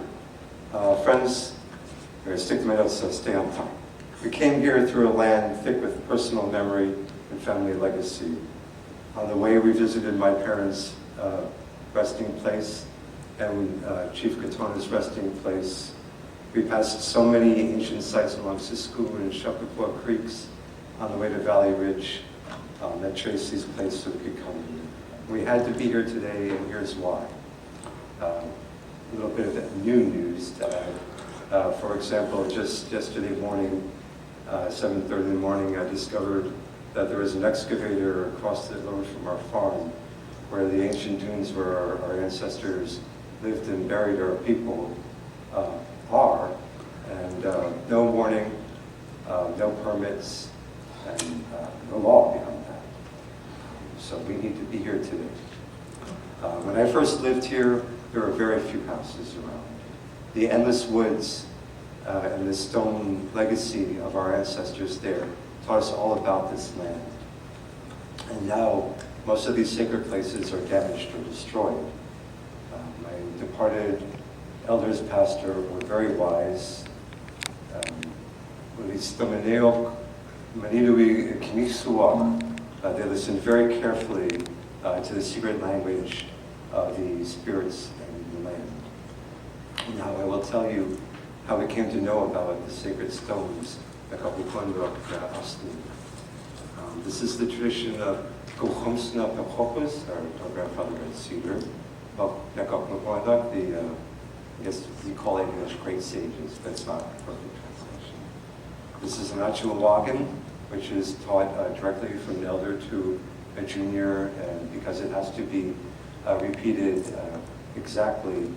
Friends, stick to my notes, so stay on time. We came here through a land thick with personal memory and family legacy. On the way, we visited my parents' resting place and Chief Katona's resting place. We passed so many ancient sites along Siskoo and Chappaqua Creeks on the way to Valley Ridge that trace these places so we could come here. We had to be here today, and here's why. A little bit of new news that for example, just yesterday morning, 7:30 in the morning, I discovered that there was an excavator across the road from our farm where the ancient dunes where our ancestors lived and buried our people are, and no warning, no permits, and no law behind that. So we need to be here today. When I first lived here, there were very few houses around. The endless woods and the stone legacy of our ancestors there taught us all about this land. And now, most of these sacred places are damaged or destroyed. My departed elders, pastor, were very wise. They listened very carefully to the secret language of the spirits in the land. Now I will tell you how we came to know about the sacred stones. This is the tradition of Gochumsna Pechopus, our grandfather at Cedar, of Nekok, the I guess we call it in English great sages, but it's not a perfect translation. This is an Achuawagan, which is taught directly from an elder to a junior, and because it has to be repeated exactly,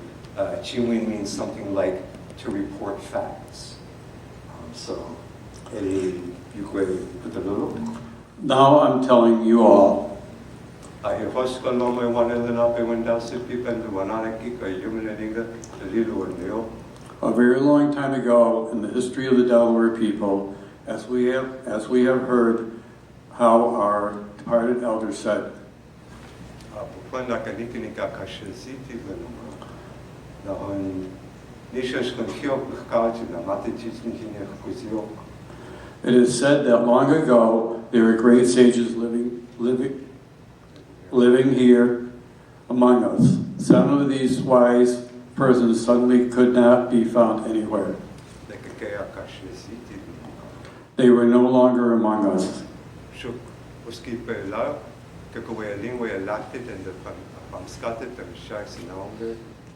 Chiwin means something like to report facts. Now I'm telling you all. A very long time ago in the history of the Delaware people, as we have heard how our departed elders said, it is said that long ago there were great sages living here among us. Some of these wise persons suddenly could not be found anywhere. They were no longer among us.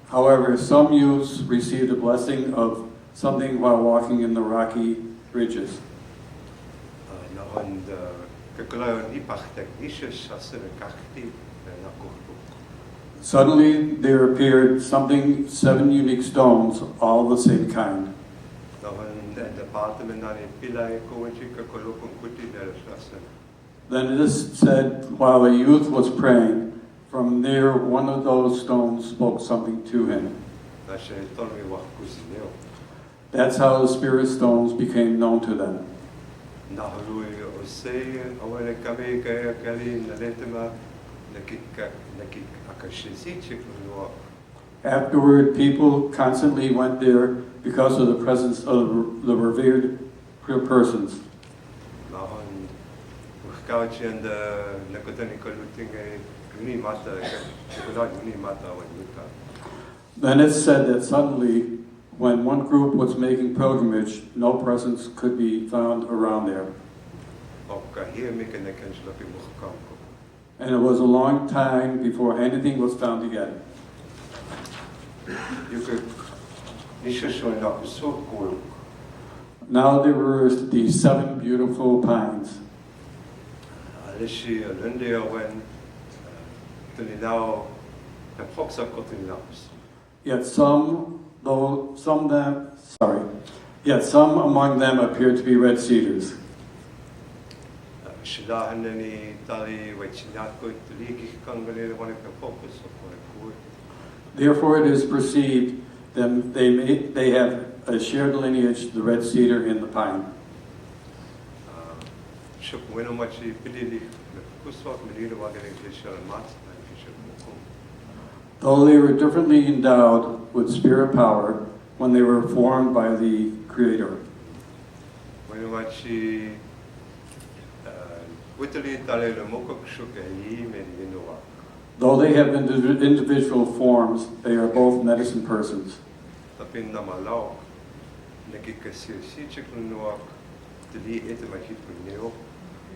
However, some youths received a blessing of something while walking in the rocky ridges. Suddenly there appeared 7 unique stones, all the same kind. Then it is said, while a youth was praying, from there one of those stones spoke something to him. That's how the spirit stones became known to them. Afterward, people constantly went there because of the presence of the revered persons. Then it's said that suddenly, when one group was making pilgrimage, no presence could be found around there. And it was a long time before anything was found again. Now there were these 7 beautiful pines. Alishi Lundeowen, Tuninao, and Hoxa Cotinaps. Yet some among them appeared to be red cedars. Shilahanani, Tali, Wachinako, Tuliki, Kangalil, one of the focus of Therefore, it is perceived that they have a shared lineage, the red cedar and the pine. Though they were differently endowed with spirit power when they were formed by the Creator. Though they have individual forms, they are both medicine persons.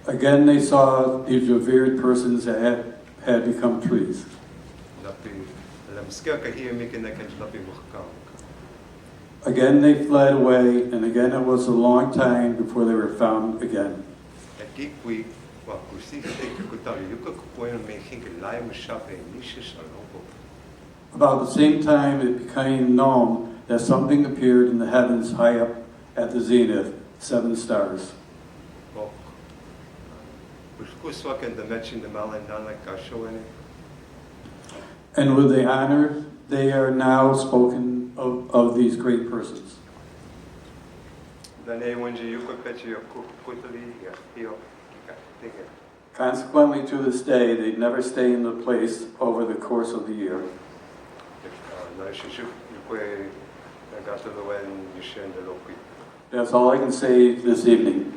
Again, they saw these revered persons that had become trees. Again, they fled away, and again, it was a long time before they were found again. About the same time, it became known that something appeared in the heavens high up at the zenith, 7 stars. And with the honor, they are now spoken of these great persons. Consequently, to this day, they never stay in the place over the course of the year. That's all I can say this evening.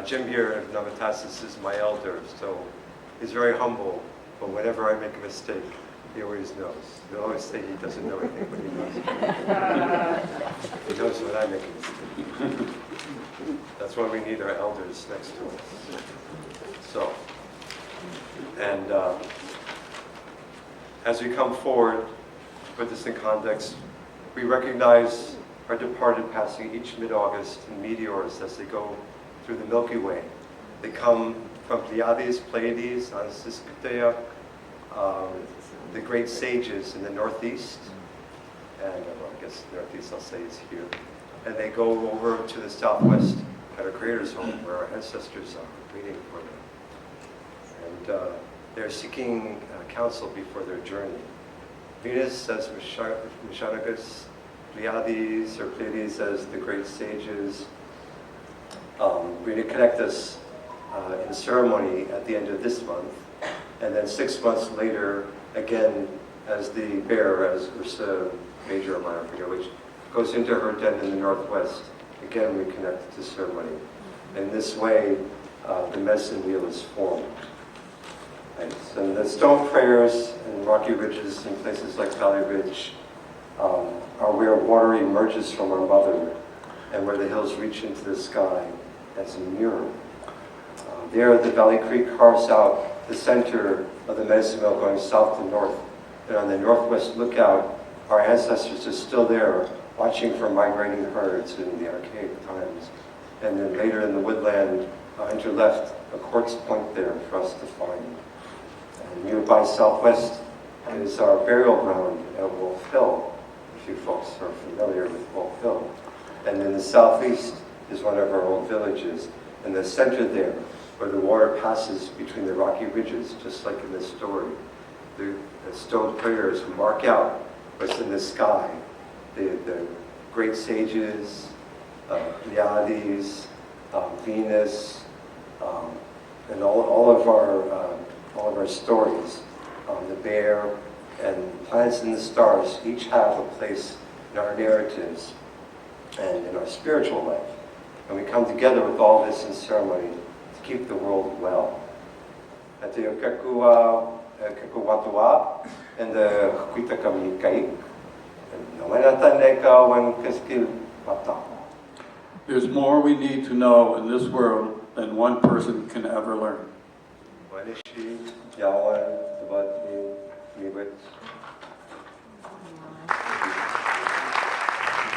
Jim here of Namatasis is my elder, so he's very humble, but whenever I make a mistake, he always knows. He'll always say he doesn't know anything, but he knows. He knows when I make a mistake. That's why we need our elders next to us. So, and as we come forward, to put this in context, we recognize our departed passing each mid-August in meteors as they go through the Milky Way. They come from Pleiades, Pleiades, Ansiskatea, the great sages in the northeast, and I guess northeast I'll say is here, and they go over to the southwest at our Creator's home where our ancestors are waiting for them. And they're seeking counsel before their journey. Venus as Mishanagas, Pleiades or Pleiades as the great sages. We're going to connect us in ceremony at the end of this month, and then 6 months later, again, as the bear, as Ursa Major or minor, which goes into her den in the northwest. Again, we connect to ceremony. In this way, the medicine wheel is formed. Right. So the stone prayers and rocky ridges in places like Valley Ridge are where water emerges from our mother and where the hills reach into the sky as a mirror. There, the Valley Creek carves out the center of the medicine wheel going south to north. And on the northwest lookout, our ancestors are still there, watching for migrating herds in the archaic times. And then later in the woodland, Andry left a quartz point there for us to find. And nearby southwest is our burial ground at Wolf Hill, if you folks are familiar with Wolf Hill. And in the southeast is one of our old villages. In the center there, where the water passes between the rocky ridges, just like in this story, the stone prayers mark out what's in the sky. The great sages, Pleiades, Venus, and all of our stories, the bear and planets and the stars each have a place in our narratives and in our spiritual life. And we come together with all this in ceremony to keep the world well. At the Kakuwatua and the Huitakamikai. There's more we need to know in this world than one person can ever learn.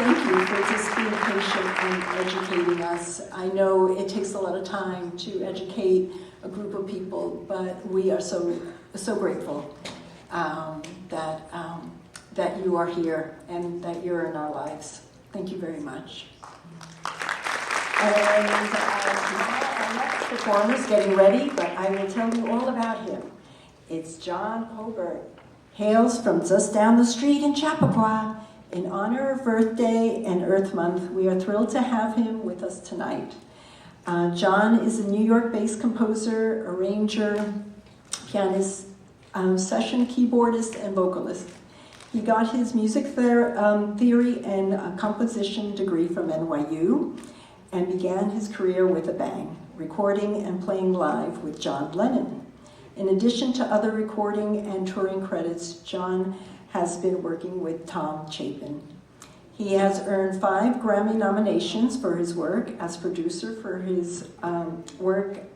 Thank you for just being patient and educating us. I know it takes a lot of time to educate a group of people, but we are so grateful that you are here and that you're in our lives. Thank you very much. And our next performer is getting ready, but I will tell you all about him. It's John Cobert. Hails from just down the street in Chappaqua. In honor of Earth Day and Earth Month, we are thrilled to have him with us tonight. John is a New York-based composer, arranger, pianist, session keyboardist, and vocalist. He got his music theory and composition degree from NYU and began his career with a bang, recording and playing live with John Lennon. In addition to other recording and touring credits, John has been working with Tom Chapin. He has earned 5 Grammy nominations for his work as producer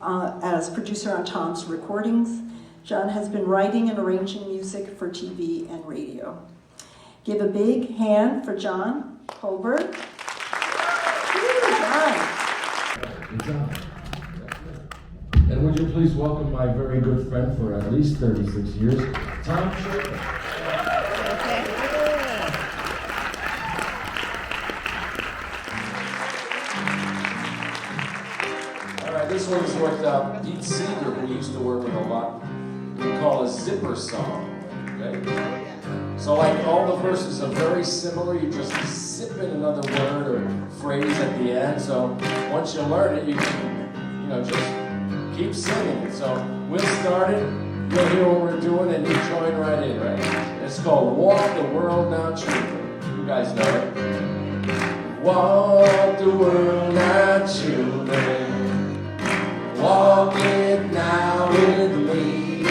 as producer on Tom's recordings. John has been writing and arranging music for TV and radio. Give a big hand for John Cobert. John. And would you please welcome my very good friend for at least 36 years, Tom Chapin. This one's what Pete Seeger, who used to work with a lot, would call a zipper song. Okay? So like all the verses are very similar, you just zip in another word or phrase at the end. So once you learn it, you can, just keep singing it. So we'll start it, you'll hear what we're doing, and you join right in, right? It's called Walk the World Now Children. You guys know it. Walk the world now, children. Walk it now with me.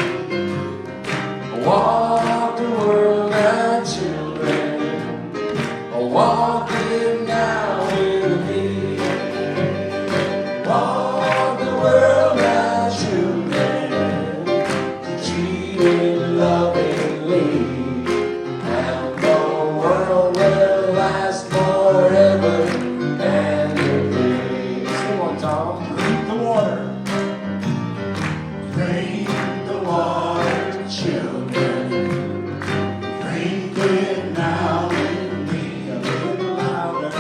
Walk the world now, children. Walk it now with me. Walk the world now, children. Treat it lovingly, and the world will last forever and a day. Sing one, Tom. Drink the water. Drink the water, children. Drink it now with me. A little louder.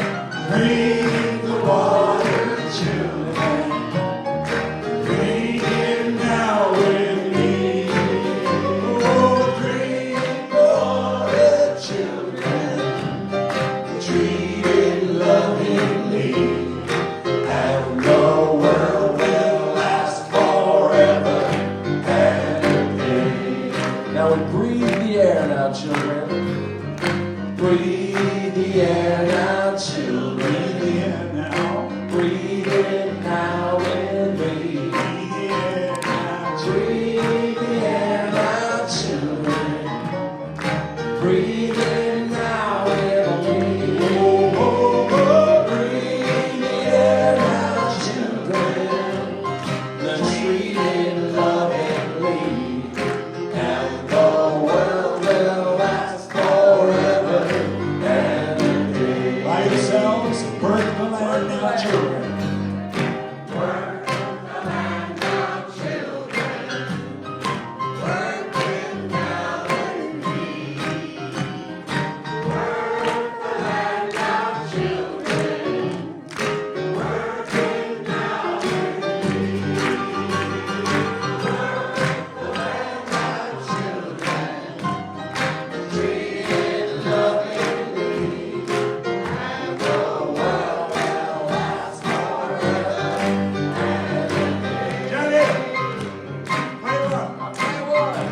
Drink the water, children. Drink it now with me. Oh, drink the water, children. Treat it lovingly, and the world will last forever and a day. Now we breathe the air now, children. Breathe the air now, children. Breathe the air now. Breathe it now with me. Breathe the air now, children. Breathe it now with me. Oh, oh, oh. Breathe the air now, children. Then treat it lovingly, and the world will last forever and a day. By yourselves, work the land now, children. Work the land now, children. Work it now with me. Work the land now, children. Work it now with me. Work the land now, children. Treat it lovingly, and the world will last forever and a day. Johnny, play one. Play one.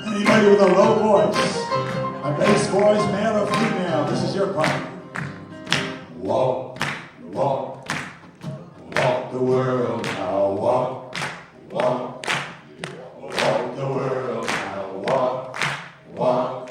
Anybody with a low voice, a bass voice, male or female, this your part. Walk, walk, walk the world now. Walk, walk, walk the world now. Walk, walk,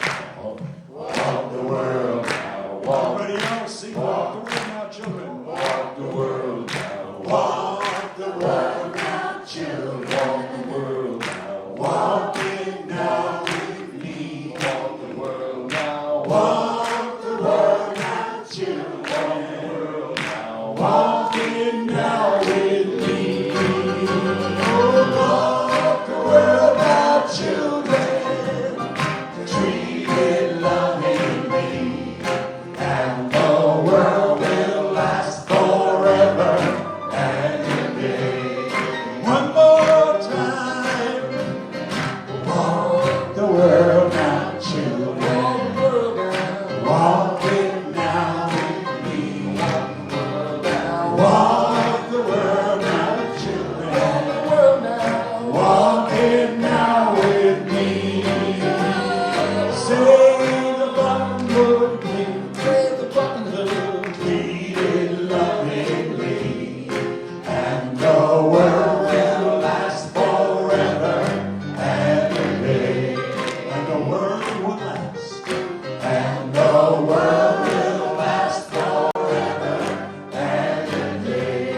walk the world now. Walk. Everybody else, sing walk the world now, children. Walk the world now. Walk the world now, children. Walk the world now. Walk it now with me. Walk the world now. Walk the world now, children. Walk the world now. Walk it now with me. Oh, walk the world now, children. Treat it lovingly, and the world will last forever and a day. One more time. Walk the world now, children. Walk it now with me. Walk the world now, children. Walk it now with me. Say the Buttonhook, say the Buttonhook, treat it lovingly, and the world will last forever and a day. And the world will last, and the world will last forever and a day.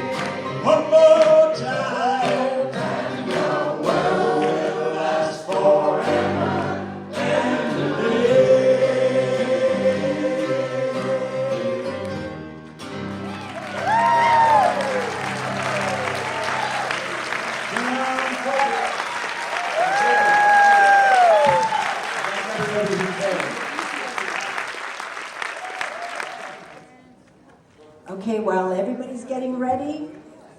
One more time, and the world will last forever and a day. Okay, while everybody's getting ready,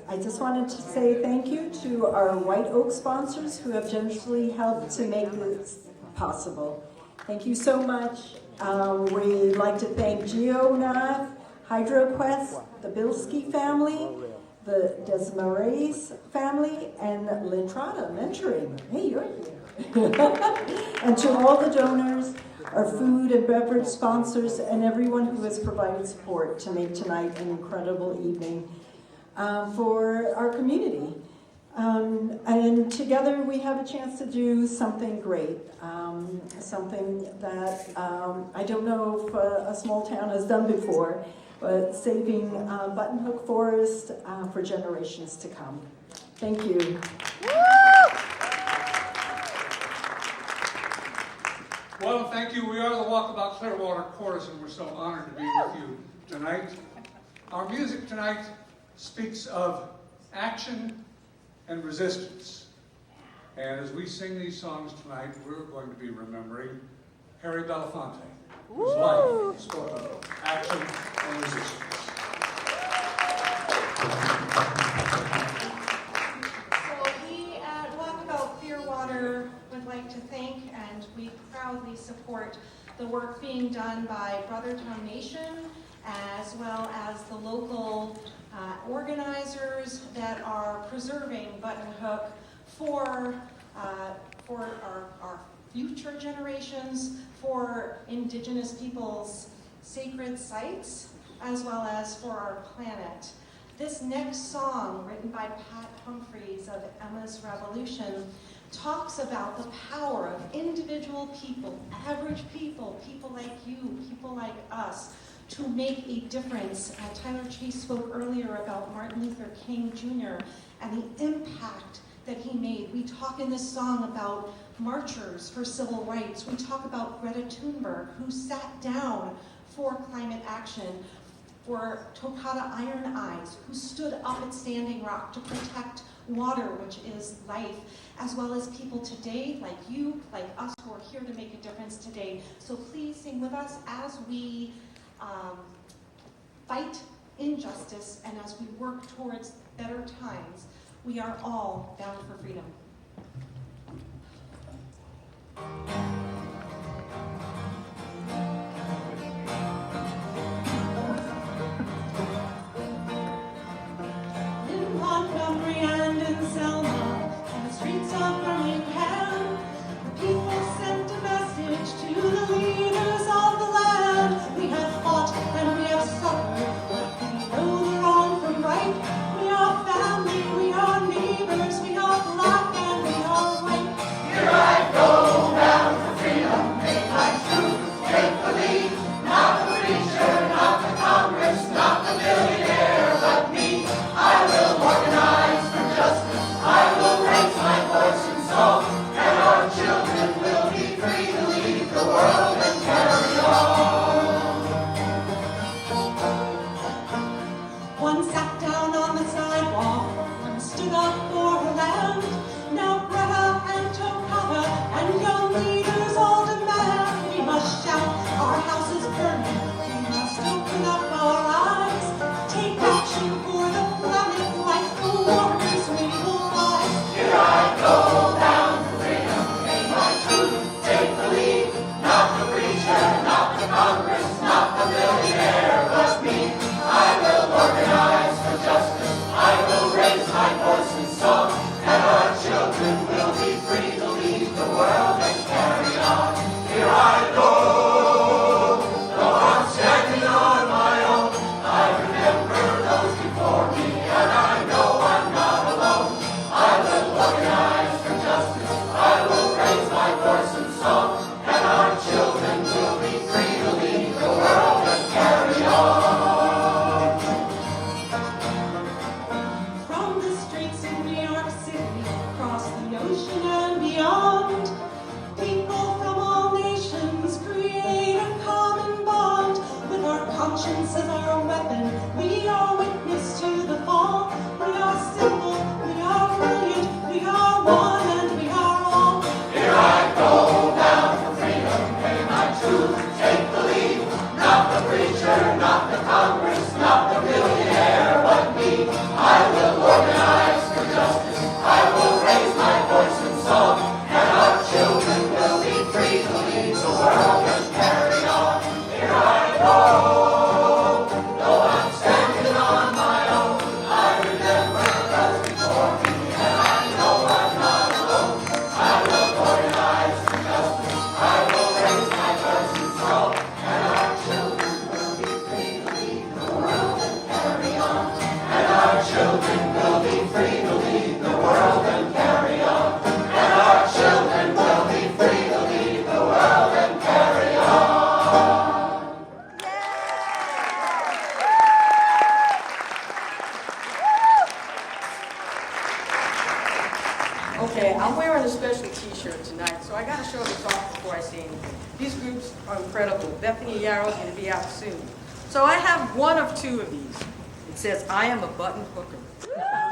I just wanted to say thank you to our White Oak sponsors who have generously helped to make this possible. Thank you so much. We'd like to thank GeoNav, HydroQuest, the Bilski family, the Desmarais family, and Lynn Trotta, mentoring. Hey, you're here. And to all the donors, our food and beverage sponsors, and everyone who has provided support to make tonight an incredible evening for our community. And together we have a chance to do something great, something that I don't know if a small town has done before, but saving Buttonhook Forest for generations to come. Thank you. Well, thank you. We are the Walkabout Clearwater Chorus, and we're so honored to be with you tonight. Our music tonight speaks of action and resistance. And as we sing these songs tonight, we're going to be remembering Harry Belafonte, whose life spoke of action and resistance. So we at Walkabout Clearwater would like to thank, and we proudly support, the work being done by Brothertown Nation, as well as the local organizers that are preserving Buttonhook for our future generations, for Indigenous peoples' sacred sites, as well as for our planet. This next song, written by Pat Humphreys of Emma's Revolution, talks about the power of individual people, average people, people like you, people like us, to make a difference. Tyler Chase spoke earlier about Martin Luther King Jr. and the impact that he made. We talk in this song about marchers for civil rights. We talk about Greta Thunberg, who sat down for climate action, for Toccata Iron Eyes, who stood up at Standing Rock to protect water, which is life, as well as people today, like you, like us, who are here to make a difference today. So please sing with us as we fight injustice and as we work towards better times. We are all bound for freedom. In Montgomery and in Selma, and the streets of Birmingham, the people sent a message to the leaders of the land. We have fought up for her land. Now Greta and Trotta and young leaders all demand we must shout, our house is burning, we must open up our eyes. Take action for the planet like the warriors we will rise. Here I go down to freedom, in my truth, take the lead. Not the preacher, not the Congress, not the millionaire, but me. I will organize for justice, I will raise my voice in song, and our children will be free to lead the world and carry on. Here I go, though I'm standing on my own, I remember those before me, and I know I'm not alone. I will organize for justice, I will raise my voice in song, and our children will be free to lead the world and carry on. From the streets of New York City, across the ocean and beyond, people from all nations create a common bond. With our conscience as our weapon, we are witness to the fall. We are simple, we are brilliant, we are one and we are all. Here I go down for freedom, pay my truth, take the lead. Not the preacher, not the Congress, not the billionaire, but me. I will organize for justice, I will raise my voice in song, and our children will be free to lead the world and carry on. Here I go, though I'm standing on my own, I remember those before me, and I know I'm not alone. I will organize for justice, I will raise my voice in song, and our children will be free to lead the world and carry on. And our children will be free to lead the world and carry on. And our children will be free to lead the world and carry on. Okay, I'm wearing a special t-shirt tonight, so I gotta show this off before I sing. These groups are incredible. Bethany Yarrow is gonna be out soon. So I have one of two of these. It says, I am a button hooker.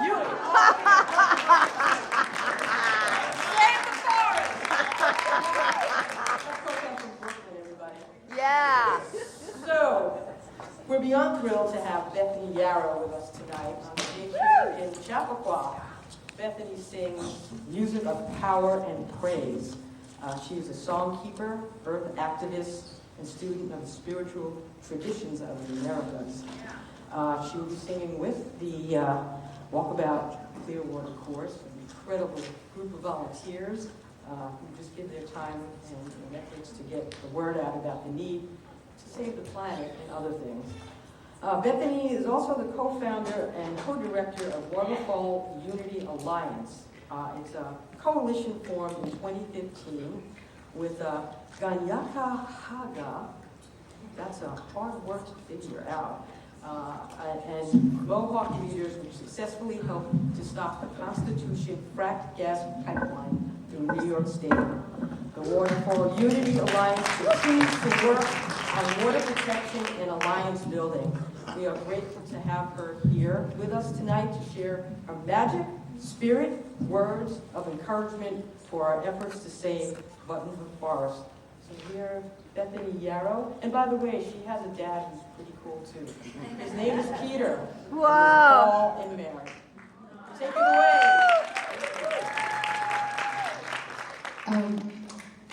You Save the forest! Yeah. So, we're beyond thrilled to have Bethany Yarrow with us tonight on stage here in Chappaqua. Bethany sings music of power and praise. She is a songkeeper, earth activist, and student of the spiritual traditions of the Americas. She will be singing with the Walkabout Clearwater Chorus, an incredible group of volunteers who just give their time and efforts to get the word out about the need to save the planet and other things. Bethany is also the co-founder and co-director of Waterfall Unity Alliance. It's a coalition formed in 2015 with Ganyaka Haga, that's a hard word to figure out, and Mohawk leaders who successfully helped to stop the Constitution fracked gas pipeline through New York State. The Waterfall Unity Alliance continues to work on water protection and alliance building. We are grateful to have her here with us tonight to share her magic, spirit, words of encouragement for our efforts to save Buttonhook Forest. So here, Bethany Yarrow. And by the way, she has a dad who's pretty cool too. His name is Peter. Wow. Paul and Mary. Take it away.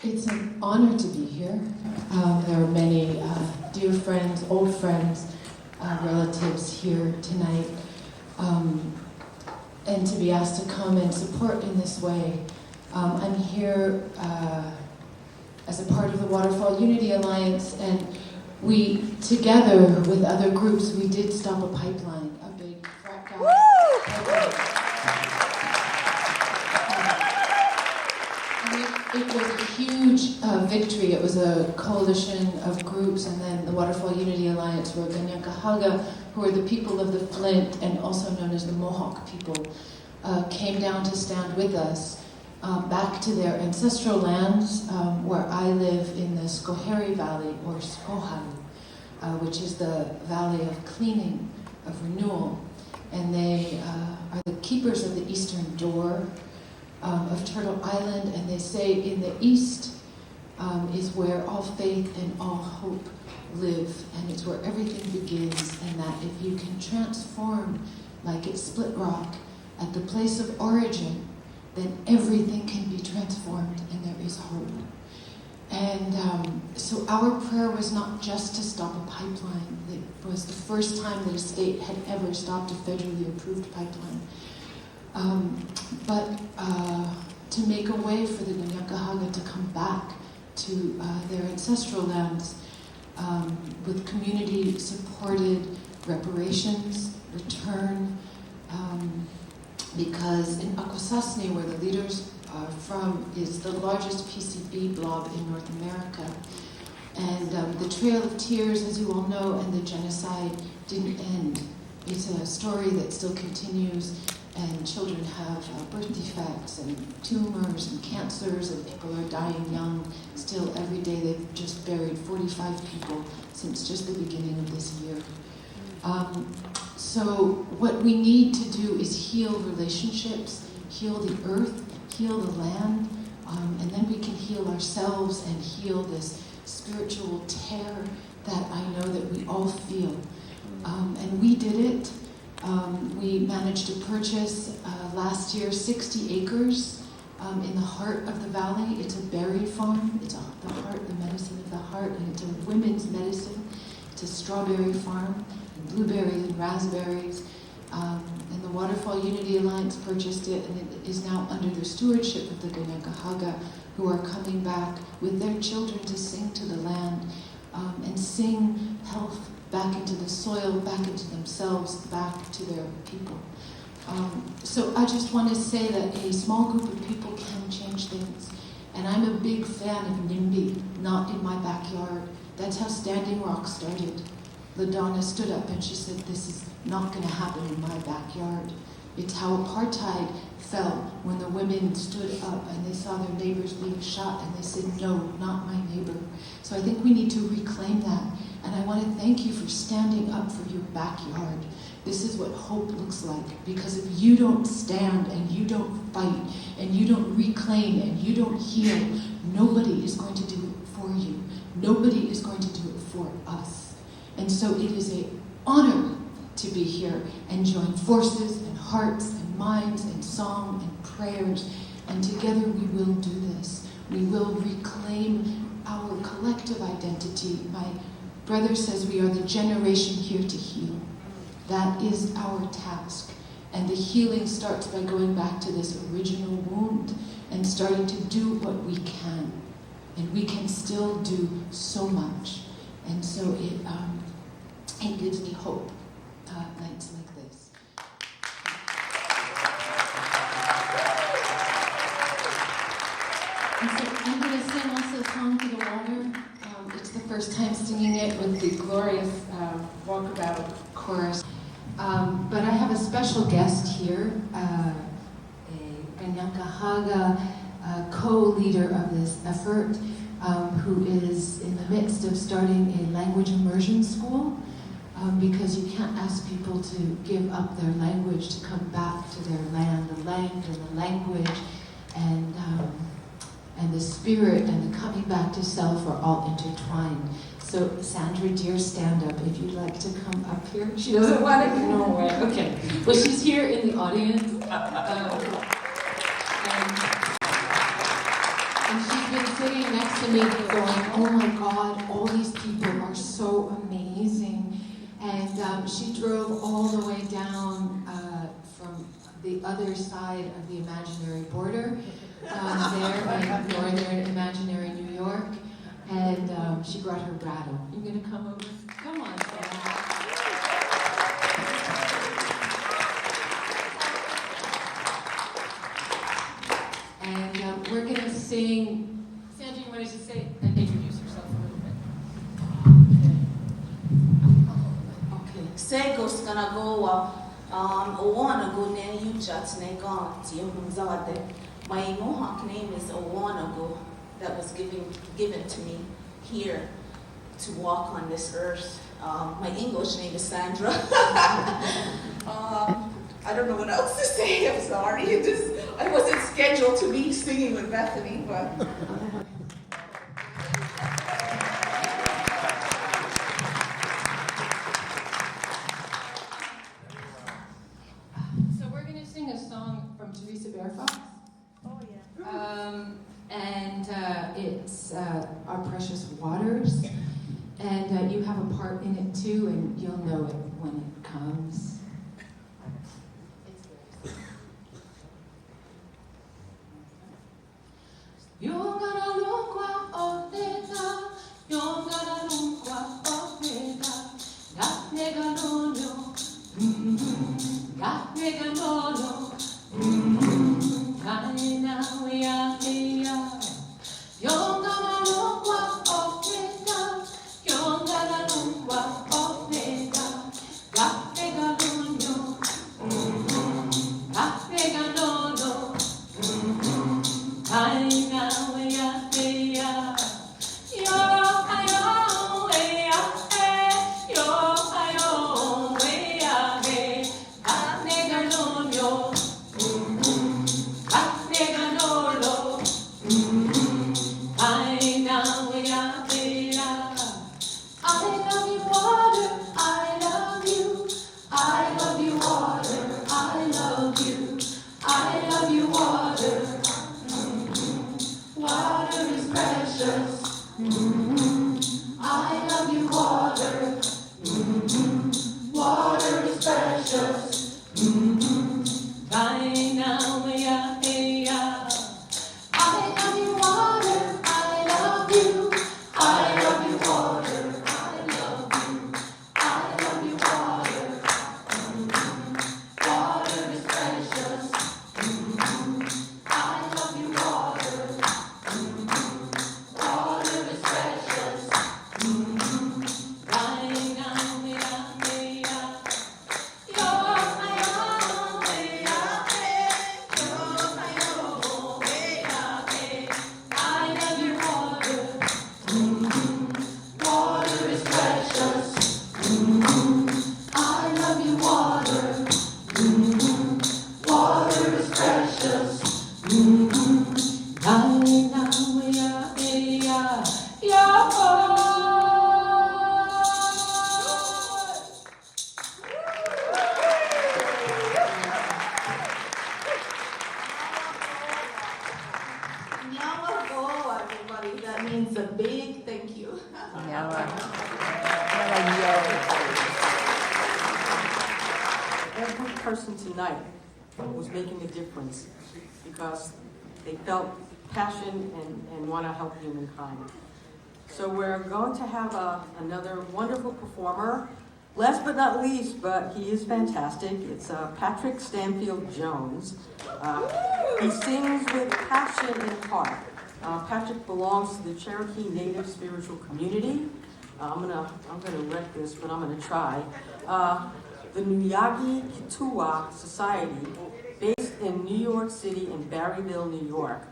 It's an honor to be here. There are many dear friends, old friends, relatives here tonight. And to be asked to come and support in this way. I'm here as a part of the Waterfall Unity Alliance, and we, together with other groups, we did stop a pipeline, a big frack gas pipeline. It was a huge victory. It was a coalition of groups, and then the Waterfall Unity Alliance were Ganyakahaga, who are the people of the Flint, and also known as the Mohawk people, came down to stand with us back to their ancestral lands, where I live in the Schoharie Valley, or Skoharie, which is the valley of cleaning, of renewal. and they are the keepers of the eastern door of Turtle Island, and they say in the east is where all faith and all hope live, and it's where everything begins, and that if you can transform like it's split rock at the place of origin, then everything can be transformed and there is hope. And so our prayer was not just to stop a pipeline. It was the first time that a state had ever stopped a federally approved pipeline. But to make a way for the Gunyakahaga to come back to their ancestral lands with community-supported reparations, return, because in Akwesasne, where the leaders are from, is the largest PCB blob in North America. And the Trail of Tears, as you all know, and the genocide didn't end. It's a story that still continues, and children have birth defects and tumors and cancers, and people are dying young still every day. They've just buried 45 people since just the beginning of this year. So what we need to do is heal relationships, heal the earth, heal the land, and then we can heal ourselves and heal this spiritual tear that I know that we all feel. And we did it. We managed to purchase last year 60 acres in the heart of the valley. It's a berry farm. It's the heart, the medicine of the heart, and it's a women's medicine. It's a strawberry farm, and blueberries and raspberries. And the Waterfall Unity Alliance purchased it, and it is now under the stewardship of the Gunyakahaga, who are coming back with their children to sing to the land and sing health back into the soil, back into themselves, back to their people. So I just want to say that a small group of people can change things. And I'm a big fan of NIMBY, not in my backyard. That's how Standing Rock started. LaDonna stood up and she said, this is not going to happen in my backyard. It's how apartheid fell when the women stood up and they saw their neighbors being shot and they said, no, not my neighbor. So I think we need to reclaim that. And I want to thank you for standing up for your backyard. This is what hope looks like. Because if you don't stand and you don't fight and you don't reclaim and you don't heal, nobody is going to do it for you. Nobody is going to do it for us. And so it is an honor to be here and join forces and hearts and minds and song and prayers. And together we will do this. We will reclaim our collective identity. My brother says we are the generation here to heal. That is our task. And the healing starts by going back to this original wound and starting to do what we can. And we can still do so much. And so it gives me hope, nights like this. And so I'm going to sing also Song to the Water. It's the first time singing it with the glorious Walkabout chorus. But I have a special guest here, a Gunyakahaga co-leader of this effort, who is in the midst of starting a language immersion school, because you can't ask people to give up their language to come back to their land. The land and the language and the spirit and the coming back to self are all intertwined. So Sandra, dear, stand up if you'd like to come up here. She doesn't want to? No way. Okay. Well, she's here in the audience. And she's been sitting next to me going, oh my God, all these people are so amazing. And she drove all the way down from the other side of the imaginary border, there in northern imaginary New York. And she brought her rattle. You gonna come over? Come on, Sarah. And we're gonna sing. Sandra, you wanted to say and introduce yourself a little bit. Okay. Segos gonna go. Owana go ne you chat ne go. My Mohawk name is Owanago. That was given to me here to walk on this earth My English name is Sandra. I don't know what else to say. I'm sorry. I wasn't scheduled to be singing with Bethany, but. So we're going to sing a song from Teresa Fairfax. Oh, yeah. And it's Our Precious Waters. And you have a part in it too, and you'll know it when it comes. That means a big thank you. Every person tonight was making a difference because they felt passion and want to help humankind. So we're going to have another wonderful performer. Last but not least, but he is fantastic, it's Patrick Stanfield Jones. He sings with passion and heart. Patrick belongs to the Cherokee Native Spiritual Community. I'm gonna wreck this, but I'm gonna try. The Nuyagi Kituwa Society, based in New York City and Barryville, New York.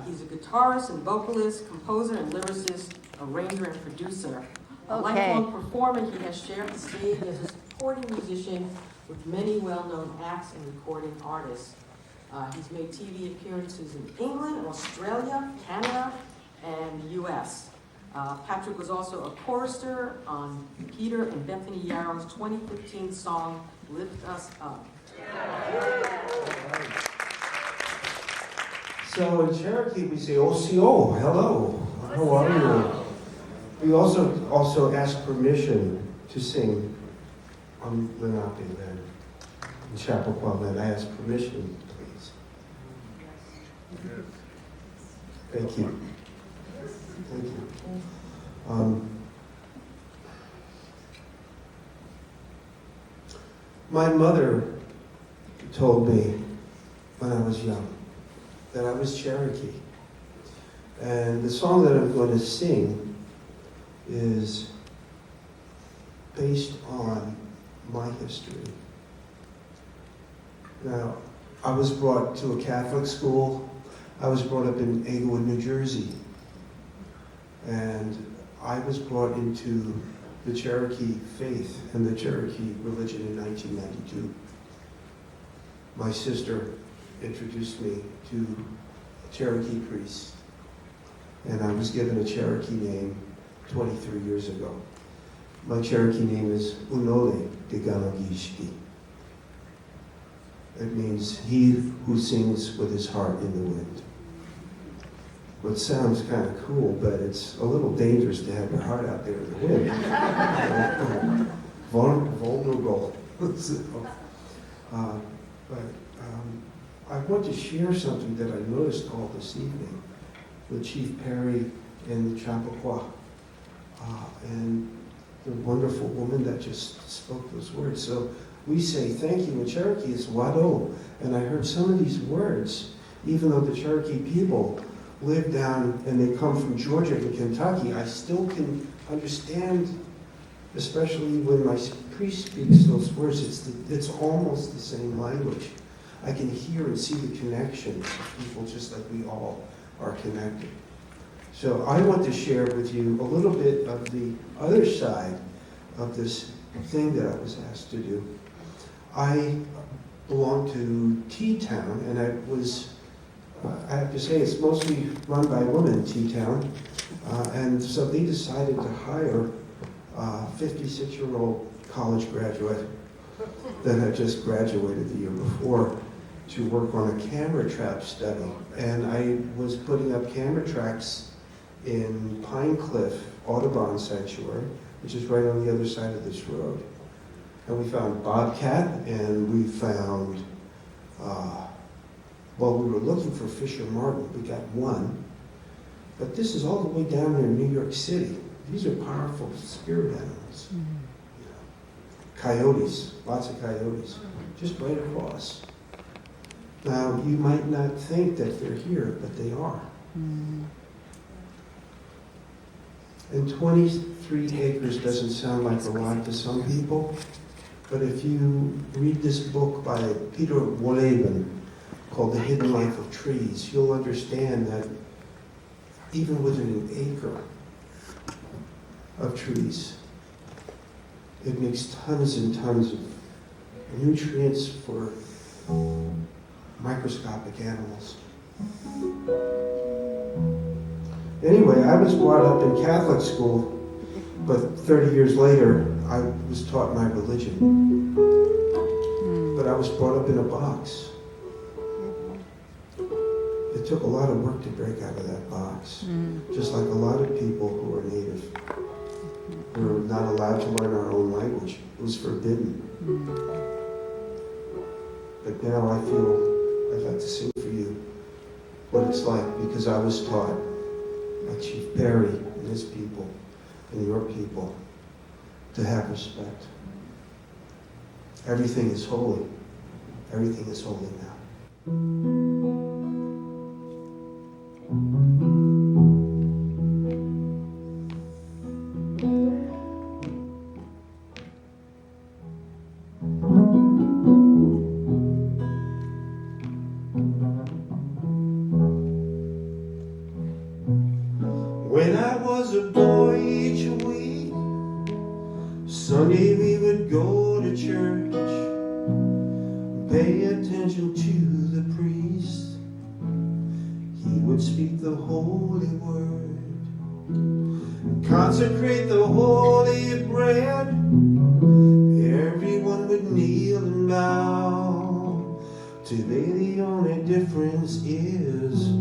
He's a guitarist and vocalist, composer and lyricist, arranger and producer. A lifelong performer, he has shared the stage as a supporting musician with many well-known acts and recording artists. He's made TV appearances in England, Australia, Canada, and the US. Patrick was also a chorister on Peter and Bethany Yarrow's 2015 song, Lift Us Up. So in Cherokee we say, "Osio, hello, how are you?" We also ask permission to sing on Lenape land, in Chappaqua land. I ask permission, please. Thank you. Thank you. My mother told me when I was young that I was Cherokee. And the song that I'm going to sing is based on my history. Now, I was brought to a Catholic school. I was brought up in Englewood, New Jersey. And I was brought into the Cherokee faith and the Cherokee religion in 1992. My sister introduced me to a Cherokee priest, and I was given a Cherokee name 23 years ago. My Cherokee name is Unole de Ganogishki. It means he who sings with his heart in the wind. Which sounds kind of cool, but it's a little dangerous to have your heart out there in the wind. Vulnerable. I want to share something that I noticed all this evening with Chief Perry and the Chappaqua, and the wonderful woman that just spoke those words. So we say thank you in Cherokee is wado, and I heard some of these words, even though the Cherokee people live down and they come from Georgia and Kentucky, I still can understand, especially when my priest speaks those words, it's almost the same language. I can hear and see the connection of people just like we all are connected. So I want to share with you a little bit of the other side of this thing that I was asked to do. I belong to T-Town, and I have to say it's mostly run by women, T-Town, and so they decided to hire a 56-year-old college graduate that had just graduated the year before to work on a camera trap study. And I was putting up camera tracks in Pine Cliff Audubon Sanctuary, which is right on the other side of this road. And we found bobcat, and we found, we were looking for Fisher Martin. We got one. But this is all the way down there in New York City. These are powerful spirit animals. Mm-hmm. You know, coyotes, lots of coyotes, just right across. Now, you might not think that they're here, but they are. Mm-hmm. And 23 acres doesn't sound like a lot to some people, but if you read this book by Peter Wohlleben called The Hidden Life of Trees, you'll understand that even within an acre of trees, it makes tons and tons of nutrients for microscopic animals. Anyway, I was brought up in Catholic school, but 30 years later, I was taught my religion. But I was brought up in a box. It took a lot of work to break out of that box. Just like a lot of people who are native. We're not allowed to learn our own language. It was forbidden. But now I feel I'd like to sing for you what it's like, because I was taught by Chief Perry and his people and your people to have respect. Everything is holy. Everything is holy now. When I was a boy each week, Sunday we would go to church, pay attention to the priest. He would speak the holy word, consecrate the holy bread. Everyone would kneel and bow. Today the only difference is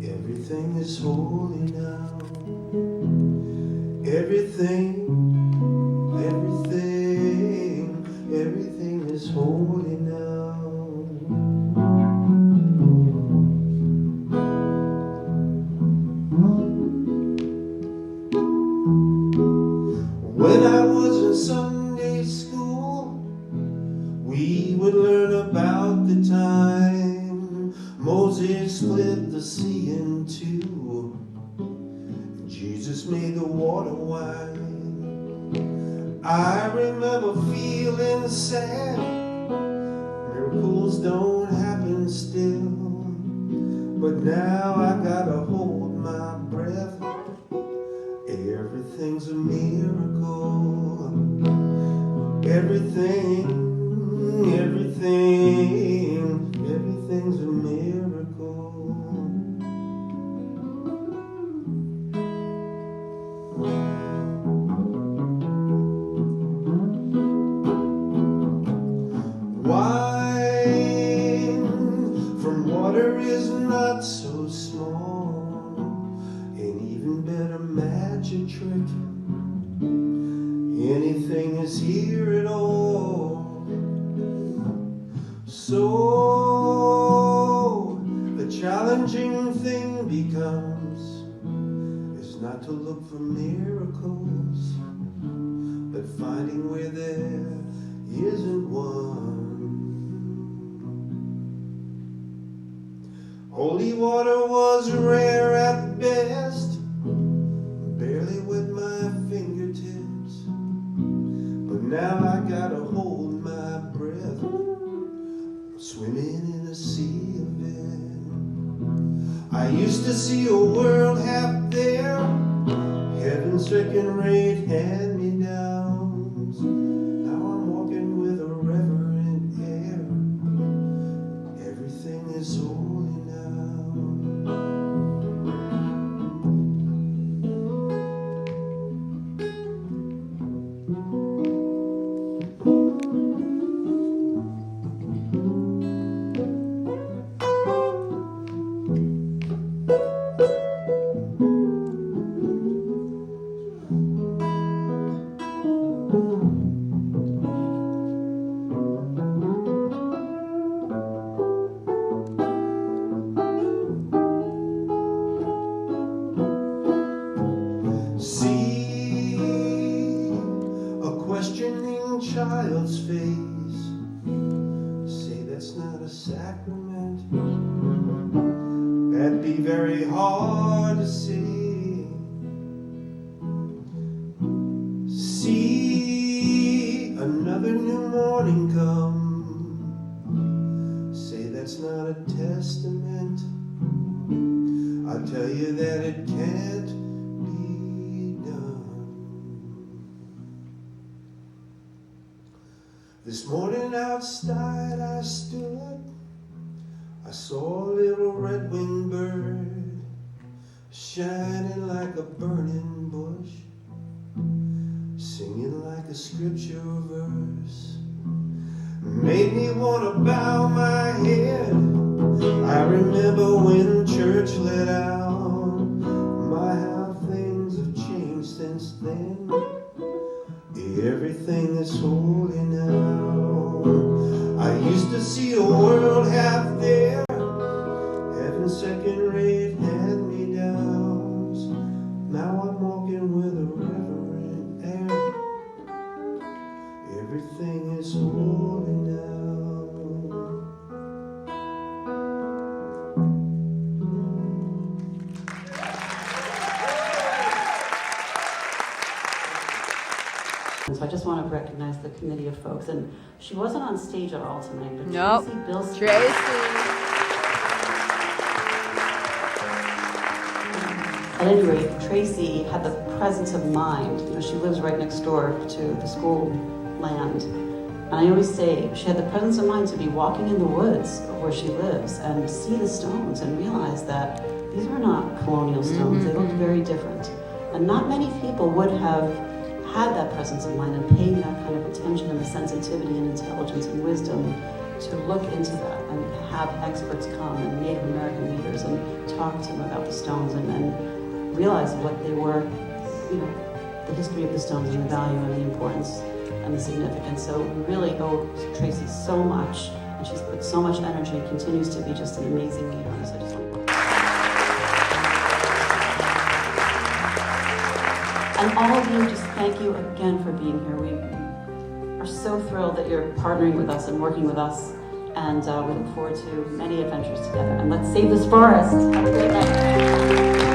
everything is holy now. Everything is holy now. When I was in Sunday school, we would learn about the time Moses split the sea in two. Jesus made the water wine. I remember feeling sad. Miracles don't happen still. But now I gotta hold my breath. Everything's a miracle. miracle. Wine from water is not so small. An even better magic trick. Anything is here at all. So the challenging thing becomes is not to look for miracles, but finding where there isn't one. Holy water was rare at best, barely wet my fingertips, but now I gotta hold my breath, swimming in a sea of it. I used to see a world half there, heaven's second-rate hand-me-downs. Now I'm walking with a reverent air, everything is holy now. Child's face, say that's not a sacrament. That'd be very hard to see. See another new morning come, say that's not a testament. I'll tell you that it can't be done. This morning outside I stood, I saw a little red-winged bird shining like a burning bush, singing like a scripture verse. Made me want to bow my head. I remember when church let out. My, how things have changed since then. Everything is holy now. I used to see a world half there, having second-rate hand-me-downs. Now I'm walking with a reverent air. Everything is holy now. So I just want to recognize the committee of folks. And she wasn't on stage at all tonight, but Nope. Tracy Bilski. Tracy. At any rate, Tracy had the presence of mind. You know, she lives right next door to the school land. And I always say she had the presence of mind to be walking in the woods where she lives and see the stones and realize that these were not colonial stones. They looked very different. And not many people would have had that presence of mind and paid that kind of attention and the sensitivity and intelligence and wisdom to look into that and have experts come and Native American leaders and talk to them about the stones and realize what they were, you know, the history of the stones and the value and the importance and the significance. So we really owe Tracy so much, and she's put so much energy and continues to be just an amazing leader. And so I just want to... And all of you, just thank you again for being here. We are so thrilled that you're partnering with us and working with us, and we look forward to many adventures together. And let's save this forest. Have a great night.